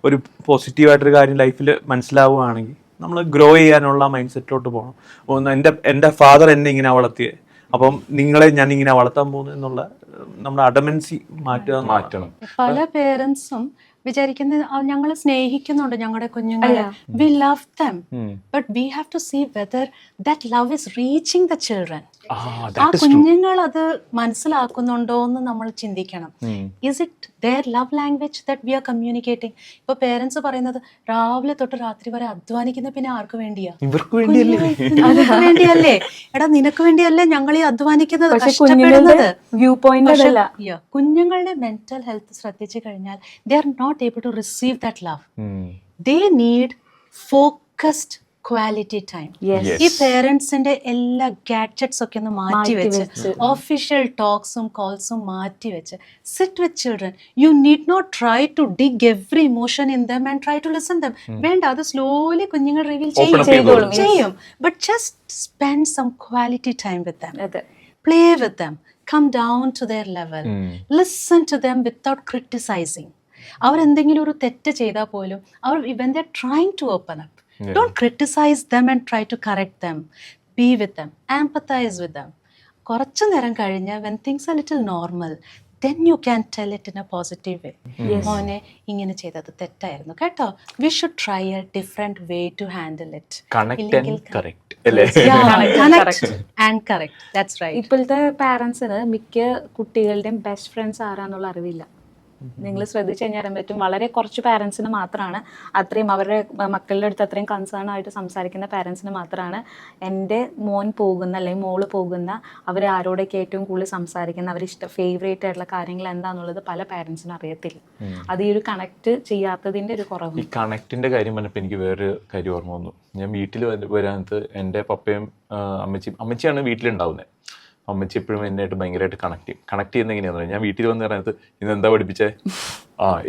ഒരു പോസിറ്റീവ് ആയിട്ടൊരു കാര്യം ലൈഫിൽ മനസ്സിലാവുകയാണെങ്കിൽ നമ്മൾ ഗ്രോ ചെയ്യാനുള്ള മൈൻഡ് സെറ്റിലോട്ട് പോകണം. എൻ്റെ ഫാദർ എന്നെ ഇങ്ങനെ വളർത്തിയേ, അപ്പം നിങ്ങളെ ഞാൻ ഇങ്ങനെ വളർത്താൻ പോകുന്നു എന്നുള്ള നമ്മുടെ അഡമൻസി മാറ്റണം. പല പേരൻസും വിചാരിക്കുന്നത് ഞങ്ങൾ സ്നേഹിക്കുന്നുണ്ട് ഞങ്ങളുടെ കുഞ്ഞുങ്ങളെ, we love them, but we have to see whether that love is reaching the children. ആ കുഞ്ഞുങ്ങൾ അത് മനസ്സിലാക്കുന്നുണ്ടോ എന്ന് നമ്മൾ ചിന്തിക്കണം. Is it their love language that we are communicating? ഇപ്പൊ പേരൻസ് പറയുന്നത് രാവിലെ തൊട്ട് രാത്രി വരെ അധ്വാനിക്കുന്ന പിന്നെ ആർക്ക് വേണ്ടിയാ? ഇവർക്ക് വേണ്ടിയല്ലേ? നിനക്ക് വേണ്ടിയല്ലേ? എടാ നിനക്ക് വേണ്ടിയല്ലേ ഞങ്ങൾ ഈ അധ്വാനിക്കുന്നത്, പക്ഷെ കഷ്ടപ്പെടുന്നത്? വ്യൂ പോയിന്റ് അതല്ല. കുഞ്ഞുങ്ങളുടെ മെന്റൽ ഹെൽത്ത് ശ്രദ്ധിച്ചു കഴിഞ്ഞാൽ they are not able to receive that love. They need focused quality time. ഈ പേരൻസിന്റെ എല്ലാ ഗാഡ്ജറ്റ്സ് ഒക്കെ ഒന്ന് മാറ്റി വെച്ച് ഒഫീഷ്യൽ ടോക്സും കോൾസും മാറ്റി വെച്ച് sit with children. You need not try to dig every emotion in them and try to listen them. വേണ്ട, അത് സ്ലോലി കുഞ്ഞുങ്ങൾ റിവീൽ ചെയ്യും. But just spend some quality time with them. Play with them. Come down to their level. Listen to them without criticising. അവരെന്തെങ്കിലും ഒരു തെറ്റ് ചെയ്താൽ പോലും അവർ when they're trying to open up, don't criticize them and try to correct them. Be with them, empathize with them. കുറച്ചു നേരം കഴിഞ്ഞ് when things are little normal, then you can tell it in a positive way. മോനെ ഇങ്ങനെ ചെയ്തത് തെറ്റായിരുന്നു കേട്ടോ, we should try a different way to handle it. Connect and correct അല്ലേ? Connect and correct, that's right. ഇപ്പോഴത്തെ പാരന്റ്സിന് മിക്ക കുട്ടികളുടെയും ബെസ്റ്റ് ഫ്രണ്ട്സ് ആരാന്നുള്ള അറിവില്ല. നിങ്ങൾ ശ്രദ്ധിച്ചു കഴിഞ്ഞാൽ അറിയാൻ പറ്റും, വളരെ കുറച്ച് പാരൻസിന് മാത്രമാണ് അത്രയും അവരുടെ മക്കളുടെ അടുത്ത് അത്രയും കൺസേൺ ആയിട്ട് സംസാരിക്കുന്ന പാരൻസിന് മാത്രമാണ് എൻ്റെ മോൻ പോകുന്ന അല്ലെങ്കിൽ മോള് പോകുന്ന അവർ ആരോടൊക്കെ ഏറ്റവും കൂടുതൽ സംസാരിക്കുന്ന അവരിഷ്ടം ഫേവറേറ്റ് ആയിട്ടുള്ള കാര്യങ്ങൾ എന്താണെന്നുള്ളത് പല പാരൻസിനും അറിയത്തില്ല. അത് ഈ ഒരു കണക്ട് ചെയ്യാത്തതിൻ്റെ ഒരു കുറവ്. ഈ കണക്റ്റിന്റെ കാര്യം പറഞ്ഞപ്പോൾ എനിക്ക് വേറൊരു കാര്യം ഓർമ്മ വന്നു. ഞാൻ വീട്ടിൽ വരാനത്ത് എൻ്റെ പപ്പയും അമ്മച്ചിയാണ് വീട്ടിലുണ്ടാവുന്നത്. അമ്മച്ചി എപ്പോഴും എന്നായിട്ട് ഭയങ്കരമായിട്ട് കണക്ട് ചെയ്യുന്ന എങ്ങനെയാണെന്ന് പറഞ്ഞാൽ, ഞാൻ വീട്ടിൽ വന്ന് പറയുന്നത് ഇന്ന് എന്താ പഠിപ്പിച്ചേ,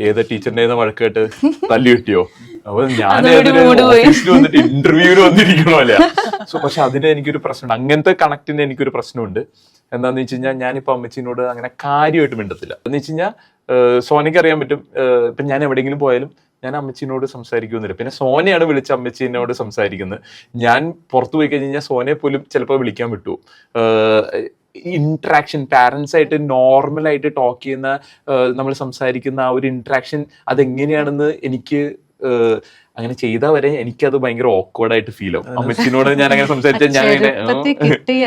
ഏത് ടീച്ചറിന്റെ വഴക്ക് കേട്ട് തല്ലി കിട്ടിയോ, അപ്പൊ ഞാൻ ഓഫീസിൽ വന്നിട്ട് ഇന്റർവ്യൂവിന് വന്നിരിക്കണോ അല്ല. സോ പക്ഷെ അതിന് എനിക്കൊരു പ്രശ്നമുണ്ട്, അങ്ങനത്തെ കണക്റ്റിന് എനിക്കൊരു പ്രശ്നമുണ്ട്. എന്താന്ന് വെച്ച് കഴിഞ്ഞാൽ ഞാനിപ്പോ അമ്മച്ചിനോട് അങ്ങനെ കാര്യമായിട്ട് മിണ്ടത്തില്ല. എന്ന് വെച്ച് കഴിഞ്ഞാൽ സോനയ്ക്ക് അറിയാൻ പറ്റും, ഇപ്പൊ ഞാൻ എവിടെയെങ്കിലും പോയാലും ഞാൻ അമ്മച്ചിനോട് സംസാരിക്കുന്നില്ല. പിന്നെ സോനയാണ് വിളിച്ച അമ്മച്ചിനോട് സംസാരിക്കുന്നത്. ഞാൻ പുറത്തു പോയി കഴിഞ്ഞാൽ സോനയെ പോലും ചിലപ്പോൾ വിളിക്കാൻ വിട്ടു. ഇന്ററാക്ഷൻ പാരൻസ് ആയിട്ട് നോർമലായിട്ട് ടോക്ക് ചെയ്യുന്ന നമ്മൾ സംസാരിക്കുന്ന ആ ഒരു ഇന്ററാക്ഷൻ അതെങ്ങനെയാണെന്ന് എനിക്ക് അങ്ങനെ ചെയ്താൽ വരെ എനിക്കത് ഭയങ്കര ഓക്വേർഡ് ആയിട്ട് ഫീൽ ആവും. അമ്മച്ചിനോട് ഞാൻ അങ്ങനെ സംസാരിച്ചാൽ ഞാൻ കിട്ടിയ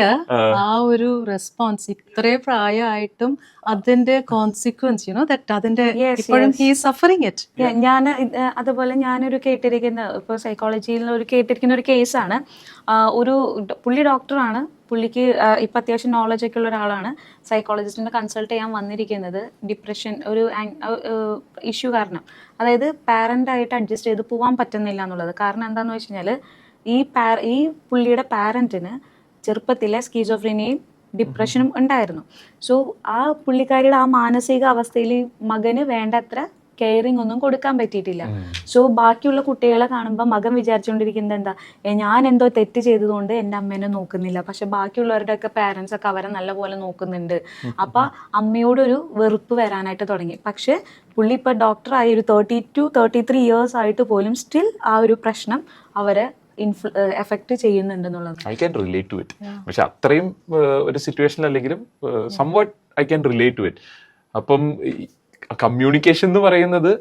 ആ ഒരു റെസ്പോൺസ് ഇത്രേ പ്രായമായിട്ടും അതിന്റെ കോൺസിക്വൻസ് അതിന്റെ ഇപ്പോഴും ഹി ഈസ് സഫറിങ് ഇറ്റ്. ഞാൻ അതുപോലെ ഞാനൊരു കേട്ടിരിക്കുന്ന ഇപ്പോൾ സൈക്കോളജിയിൽ കേട്ടിരിക്കുന്ന ഒരു കേസാണ്. ഒരു പുള്ളി ഡോക്ടറാണ്, പുള്ളിക്ക് ഇപ്പം അത്യാവശ്യം നോളജ് ഒക്കെ ഉള്ള ഒരാളാണ്. സൈക്കോളജിസ്റ്റിനെ കൺസൾട്ട് ചെയ്യാൻ വന്നിരിക്കുന്നത് ഡിപ്രഷൻ ഒരു ഇഷ്യൂ കാരണം, അതായത് പാരൻ്റായിട്ട് അഡ്ജസ്റ്റ് ചെയ്ത് പോകാൻ പറ്റുന്നില്ല എന്നുള്ളത്. കാരണം എന്താണെന്ന് വെച്ച് കഴിഞ്ഞാൽ ഈ പുള്ളിയുടെ പാരൻറ്റിന് ചെറുപ്പത്തിലെ സ്കീസോഫ്രീനിയയും ഡിപ്രഷനും ഉണ്ടായിരുന്നു. സോ ആ പുള്ളിക്കാരിയുടെ ആ മാനസിക അവസ്ഥയിൽ മകന് വേണ്ടത്ര കെയറിങ് ഒന്നും കൊടുക്കാൻ പറ്റിയിട്ടില്ല. സോ ബാക്കിയുള്ള കുട്ടികളെ കാണുമ്പോൾ മകൻ വിചാരിച്ചുകൊണ്ടിരിക്കുന്നത് എന്താ, ഞാൻ എന്തോ തെറ്റ് ചെയ്തതുകൊണ്ട് എൻ്റെ അമ്മേനെ നോക്കുന്നില്ല, പക്ഷെ ബാക്കിയുള്ളവരുടെ ഒക്കെ പാരൻസ് ഒക്കെ അവരെ നല്ലപോലെ നോക്കുന്നുണ്ട്. അപ്പൊ അമ്മയോടൊരു വെറുപ്പ് വരാനായിട്ട് തുടങ്ങി. പക്ഷെ പുള്ളി ഇപ്പൊ ഡോക്ടറായി ഒരു 32-33 ഇയേഴ്സ് ആയിട്ട് പോലും സ്റ്റിൽ ആ ഒരു പ്രശ്നം അവരെ എഫക്ട് ചെയ്യുന്നുണ്ടെന്നുള്ളത് I can relate to it. പക്ഷെ അത്രയും ഒരു സിറ്റുവേഷൻ അല്ലെങ്കിലും somewhat I can relate to it. അപ്പം കമ്മ്യൂണിക്കേഷൻ എന്ന് പറയുന്നത്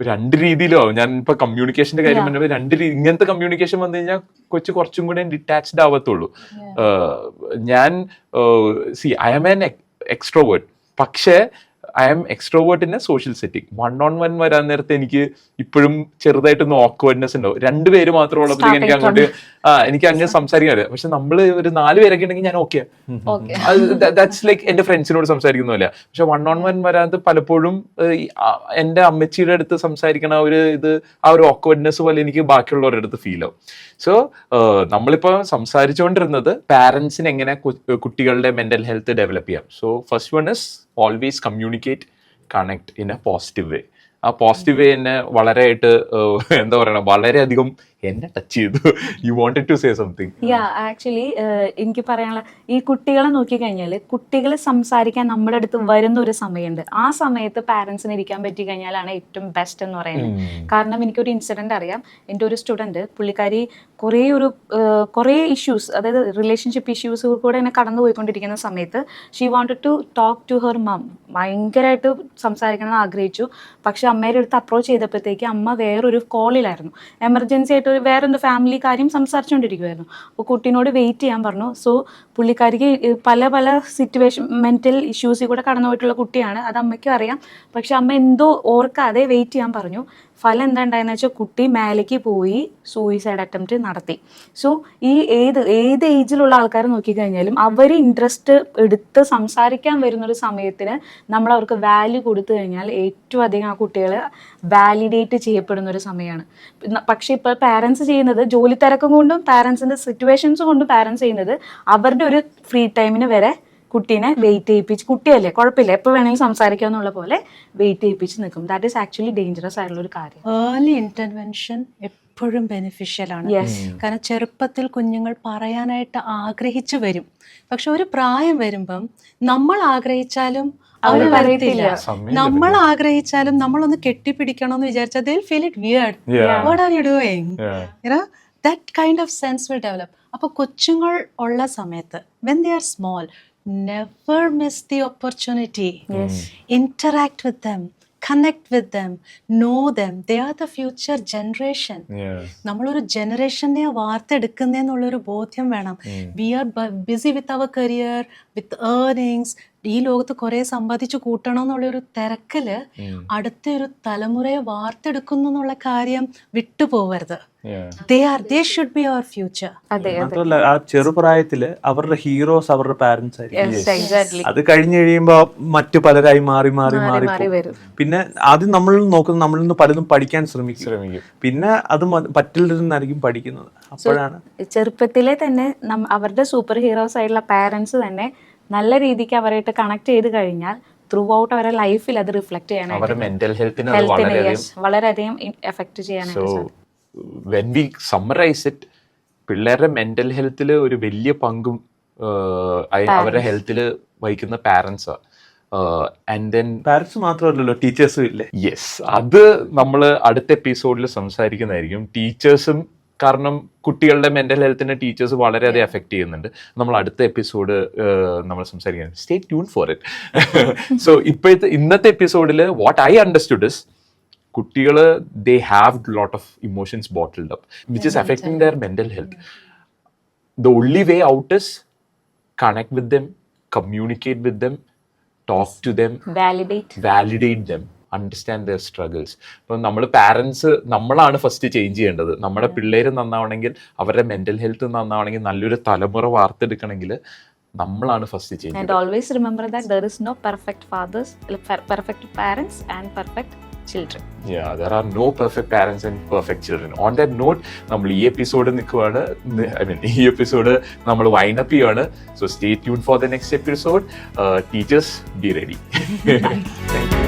രണ്ട് രീതിയിലോ, ഞാൻ ഇപ്പൊ കമ്മ്യൂണിക്കേഷന്റെ കാര്യം പറഞ്ഞപ്പോൾ ഇങ്ങനത്തെ കമ്മ്യൂണിക്കേഷൻ വന്നു കഴിഞ്ഞാൽ കുറച്ചും കൂടെ ഡിറ്റാച്ച്ഡ് ആവത്തുള്ളൂ. ഞാൻ ഐ ആം ആൻ എക്സ്ട്രോവേർട്ട്, പക്ഷേ I am extrovert in a social setting. 1-on-1 വരാൻ നേരത്തെ എനിക്ക് ഇപ്പോഴും ചെറുതായിട്ടൊന്ന് ഓക്വേർഡ്നെസ് ഉണ്ടാവും. 2 പേര് മാത്രം ഉള്ളപ്പോഴത്തേക്ക് എനിക്ക് അങ്ങോട്ട് എനിക്ക് അങ്ങനെ സംസാരിക്കാൻ അറിയാം. പക്ഷെ നമ്മള് ഒരു 4 പേരൊക്കെ ഉണ്ടെങ്കിൽ ഞാൻ ഓക്കെ, ദാറ്റ്സ് ലൈക്ക് എന്റെ ഫ്രണ്ട്സിനോട് സംസാരിക്കുന്ന പോലെ. പക്ഷെ 1-on-1 വരാത്ത പലപ്പോഴും എന്റെ അമ്മച്ചിയുടെ അടുത്ത് സംസാരിക്കണ ആ ഒരു ഓക്വേർഡ്നെസ് പോലെ എനിക്ക് ബാക്കിയുള്ളവരുടെ അടുത്ത് ഫീൽ ആവും. സോ നമ്മളിപ്പോ സംസാരിച്ചുകൊണ്ടിരുന്നത് പാരന്റ്സിന് എങ്ങനെ കുട്ടികളുടെ മെന്റൽ ഹെൽത്ത് ഡെവലപ്പ് ചെയ്യാം. So first one is always communicate, connect in a positive way. ആ പോസിറ്റീവ് വേ എന്നെ വളരെയായിട്ട് എന്താ പറയണ വളരെയധികം എന്നെ ടച്ച് ചെയ്തു. You wanted to say something? Actually എനിക്ക് പറയാനുള്ള, ഈ കുട്ടികളെ നോക്കിക്കഴിഞ്ഞാൽ കുട്ടികൾ സംസാരിക്കാൻ നമ്മുടെ അടുത്ത് വരുന്ന ഒരു സമയമുണ്ട്. ആ സമയത്ത് പാരൻസിന് ഇരിക്കാൻ പറ്റി കഴിഞ്ഞാലാണ് ഏറ്റവും ബെസ്റ്റ് എന്ന് പറയുന്നത്. കാരണം എനിക്കൊരു ഇൻസിഡന്റ് അറിയാം. എൻ്റെ ഒരു സ്റ്റുഡൻറ്റ്, പുള്ളിക്കാരി കുറേ ഇഷ്യൂസ്, അതായത് റിലേഷൻഷിപ്പ് ഇഷ്യൂസ് കൂടെ എന്നെ കടന്നു പോയിക്കൊണ്ടിരിക്കുന്ന സമയത്ത് she wanted to talk to her mum. ഭയങ്കരമായിട്ട് സംസാരിക്കണം എന്ന് ആഗ്രഹിച്ചു. പക്ഷെ അമ്മയുടെ അടുത്ത് അപ്രോച്ച് ചെയ്തപ്പോഴത്തേക്ക് അമ്മ വേറൊരു കോളിലായിരുന്നു. എമർജൻസി ആയിട്ട് വേറെന്തോ ഫാമിലി കാര്യം സംസാരിച്ചുകൊണ്ടിരിക്കുമായിരുന്നു. അപ്പോൾ കുട്ടീനോട് വെയിറ്റ് ചെയ്യാൻ പറഞ്ഞു. സോ പുള്ളിക്കാരിക്ക് പല പല സിറ്റുവേഷൻ മെൻ്റൽ ഇഷ്യൂസിൽ കൂടെ കടന്നു പോയിട്ടുള്ള കുട്ടിയാണ്, അത് അമ്മയ്ക്കും അറിയാം. പക്ഷെ അമ്മ എന്തോ ഓർക്കാതെ വെയിറ്റ് ചെയ്യാൻ പറഞ്ഞു. ഫലം എന്താ ഉണ്ടായെന്ന് വെച്ചാൽ കുട്ടി മേലേക്ക് പോയി സൂയിസൈഡ് അറ്റംപ്റ്റ് നടത്തി. സോ ഈ ഏത് ഏജിലുള്ള ആൾക്കാരെ നോക്കിക്കഴിഞ്ഞാലും അവർ ഇൻട്രസ്റ്റ് എടുത്ത് സംസാരിക്കാൻ വരുന്നൊരു സമയത്തിന് നമ്മൾ അവർക്ക് വാല്യൂ കൊടുത്തു കഴിഞ്ഞാൽ ഏറ്റവും അധികം ആ കുട്ടികൾ വാലിഡേറ്റ് ചെയ്യപ്പെടുന്ന ഒരു സമയമാണ്. പക്ഷേ ഇപ്പോൾ പാരൻസ് ചെയ്യുന്നത് ജോലി തിരക്കും കൊണ്ടും പാരൻസിൻ്റെ സിറ്റുവേഷൻസ് കൊണ്ടും പാരൻസ് ചെയ്യുന്നത് അവരുടെ ഒരു ഫ്രീ ടൈമിന് വരെ കുട്ടീനെ വെയിറ്റ് ചെയ്യിപ്പിച്ച്, കുട്ടിയല്ലേ കുഴപ്പമില്ല എപ്പോൾ വേണമെങ്കിലും സംസാരിക്കാന്നുള്ള പോലെ വെയിറ്റ് ചെയ്യിപ്പിച്ച് നിൽക്കും. ദാറ്റ് ഈസ് ആക്ച്വലി ഡേഞ്ചറസ് ആയിട്ടുള്ള ഒരു കാര്യം. ഏർലി ഇന്റർവെൻഷൻ എപ്പോഴും ബെനിഫിഷ്യൽ ആണ്. കാരണം ചെറുപ്പത്തിൽ കുഞ്ഞുങ്ങൾ പറയാനായിട്ട് ആഗ്രഹിച്ചു വരും. പക്ഷെ ഒരു പ്രായം വരുമ്പം നമ്മൾ ആഗ്രഹിച്ചാലും അവർ പറയത്തില്ല, നമ്മൾ ആഗ്രഹിച്ചാലും നമ്മളൊന്ന് കെട്ടിപ്പിടിക്കണമെന്ന് വിചാരിച്ചാൽ they will feel it weird. What are you doing? You know, that kind of sense will develop. അപ്പോൾ കൊച്ചുങ്ങൾ ഉള്ള സമയത്ത് when they are small, never miss the opportunity. Interact with them, connect with them, know them. They are the future generation. നമ്മളൊരു ജനറേഷനെ വാർത്തെടുക്കുന്നതെന്നുള്ളൊരു ബോധ്യം വേണം. We are busy with our career, with earnings. ഈ ലോകത്ത് കുറെ സമ്പാദിച്ചു കൂട്ടണം എന്നുള്ളൊരു തിരക്കില് അടുത്ത ഒരു തലമുറയെ വാർത്തെടുക്കുന്നു എന്നുള്ള കാര്യം വിട്ടുപോകരുത്. They should be our future. മാത്രമല്ല ആ ചെറുപ്രായത്തില് അവരുടെ ഹീറോസ് അവരുടെ പാരന്റ്സ് ആയിരിക്കും. Exactly. അത് കഴിഞ്ഞ് കഴിയുമ്പോ മറ്റു പലരായി മാറി മാറി മാറി വരും. പിന്നെ ആദ്യം നമ്മൾ നോക്കുന്നത് നമ്മളിൽ നിന്ന് പലതും പഠിക്കാൻ ശ്രമിക്കും. പിന്നെ അത് പറ്റില്ലായിരിക്കും പഠിക്കുന്നത്. അപ്പോഴാണ് ചെറുപ്പത്തിലെ തന്നെ അവരുടെ സൂപ്പർ ഹീറോസ് ആയിട്ടുള്ള പാരന്റ്സ് തന്നെ നല്ല രീതിക്ക് അവരായിട്ട് കണക്ട് ചെയ്ത് കഴിഞ്ഞാൽ ത്രൂ ഔട്ട് അവരുടെ ലൈഫിൽ അത് റിഫ്ലക്ട് ചെയ്യാനായിട്ട് വളരെയധികം എഫക്ട് ചെയ്യാനായിട്ട്. വെൻ വി സമ്മറൈസ് ഇറ്റ്, പിള്ളേരുടെ മെന്റൽ ഹെൽത്തിൽ ഒരു വലിയ പങ്കും അവരുടെ ഹെൽത്തിൽ വഹിക്കുന്ന പാരന്റ്സാ. ആൻഡ് ദെൻ പാരന്റ്സ് മാത്രമല്ലല്ലോ, ടീച്ചേഴ്സും ഇല്ലേ? യെസ്, അത് നമ്മൾ അടുത്ത എപ്പിസോഡിൽ സംസാരിക്കുന്നതായിരിക്കും. ടീച്ചേഴ്സും, കാരണം കുട്ടികളുടെ മെന്റൽ ഹെൽത്തിനെ ടീച്ചേഴ്സ് വളരെയധികം എഫക്ട് ചെയ്യുന്നുണ്ട്. നമ്മൾ അടുത്ത എപ്പിസോഡ് നമ്മൾ സംസാരിക്കുന്നത്. Stay tune for it. So ഇന്നത്തെ എപ്പിസോഡിൽ വാട്ട് ഐ അണ്ടർസ്റ്റുഡ് ഇസ് കുട്ടികൾ they have lot of emotions bottled up which is affecting their mental health. The only way out is connect with them, communicate with them, talk to them, validate them, understand their struggles. ഇപ്പം നമ്മൾ പാരൻസ് നമ്മളാണ് ഫസ്റ്റ് ചേഞ്ച് ചെയ്യേണ്ടത്. നമ്മുടെ പിള്ളേര് നന്നാവണമെങ്കിൽ, അവരുടെ മെന്റൽ ഹെൽത്ത് നന്നാവണമെങ്കിൽ, നല്ലൊരു തലമുറ വാർത്തെടുക്കണമെങ്കിൽ നമ്മളാണ് first change. And always remember that there is no perfect fathers, perfect parents and perfect children. Yeah, there are no perfect parents and perfect children. On that note, നമ്മൾ ഈ എപ്പിസോഡ് നിൽക്കുവാണ്, ഈ എപ്പിസോഡ് നമ്മൾ വൈൻഡ് അപ്പ് ചെയ്യുവാണ്. So stay tuned for the next episode. Teachers, be ready. Thank you.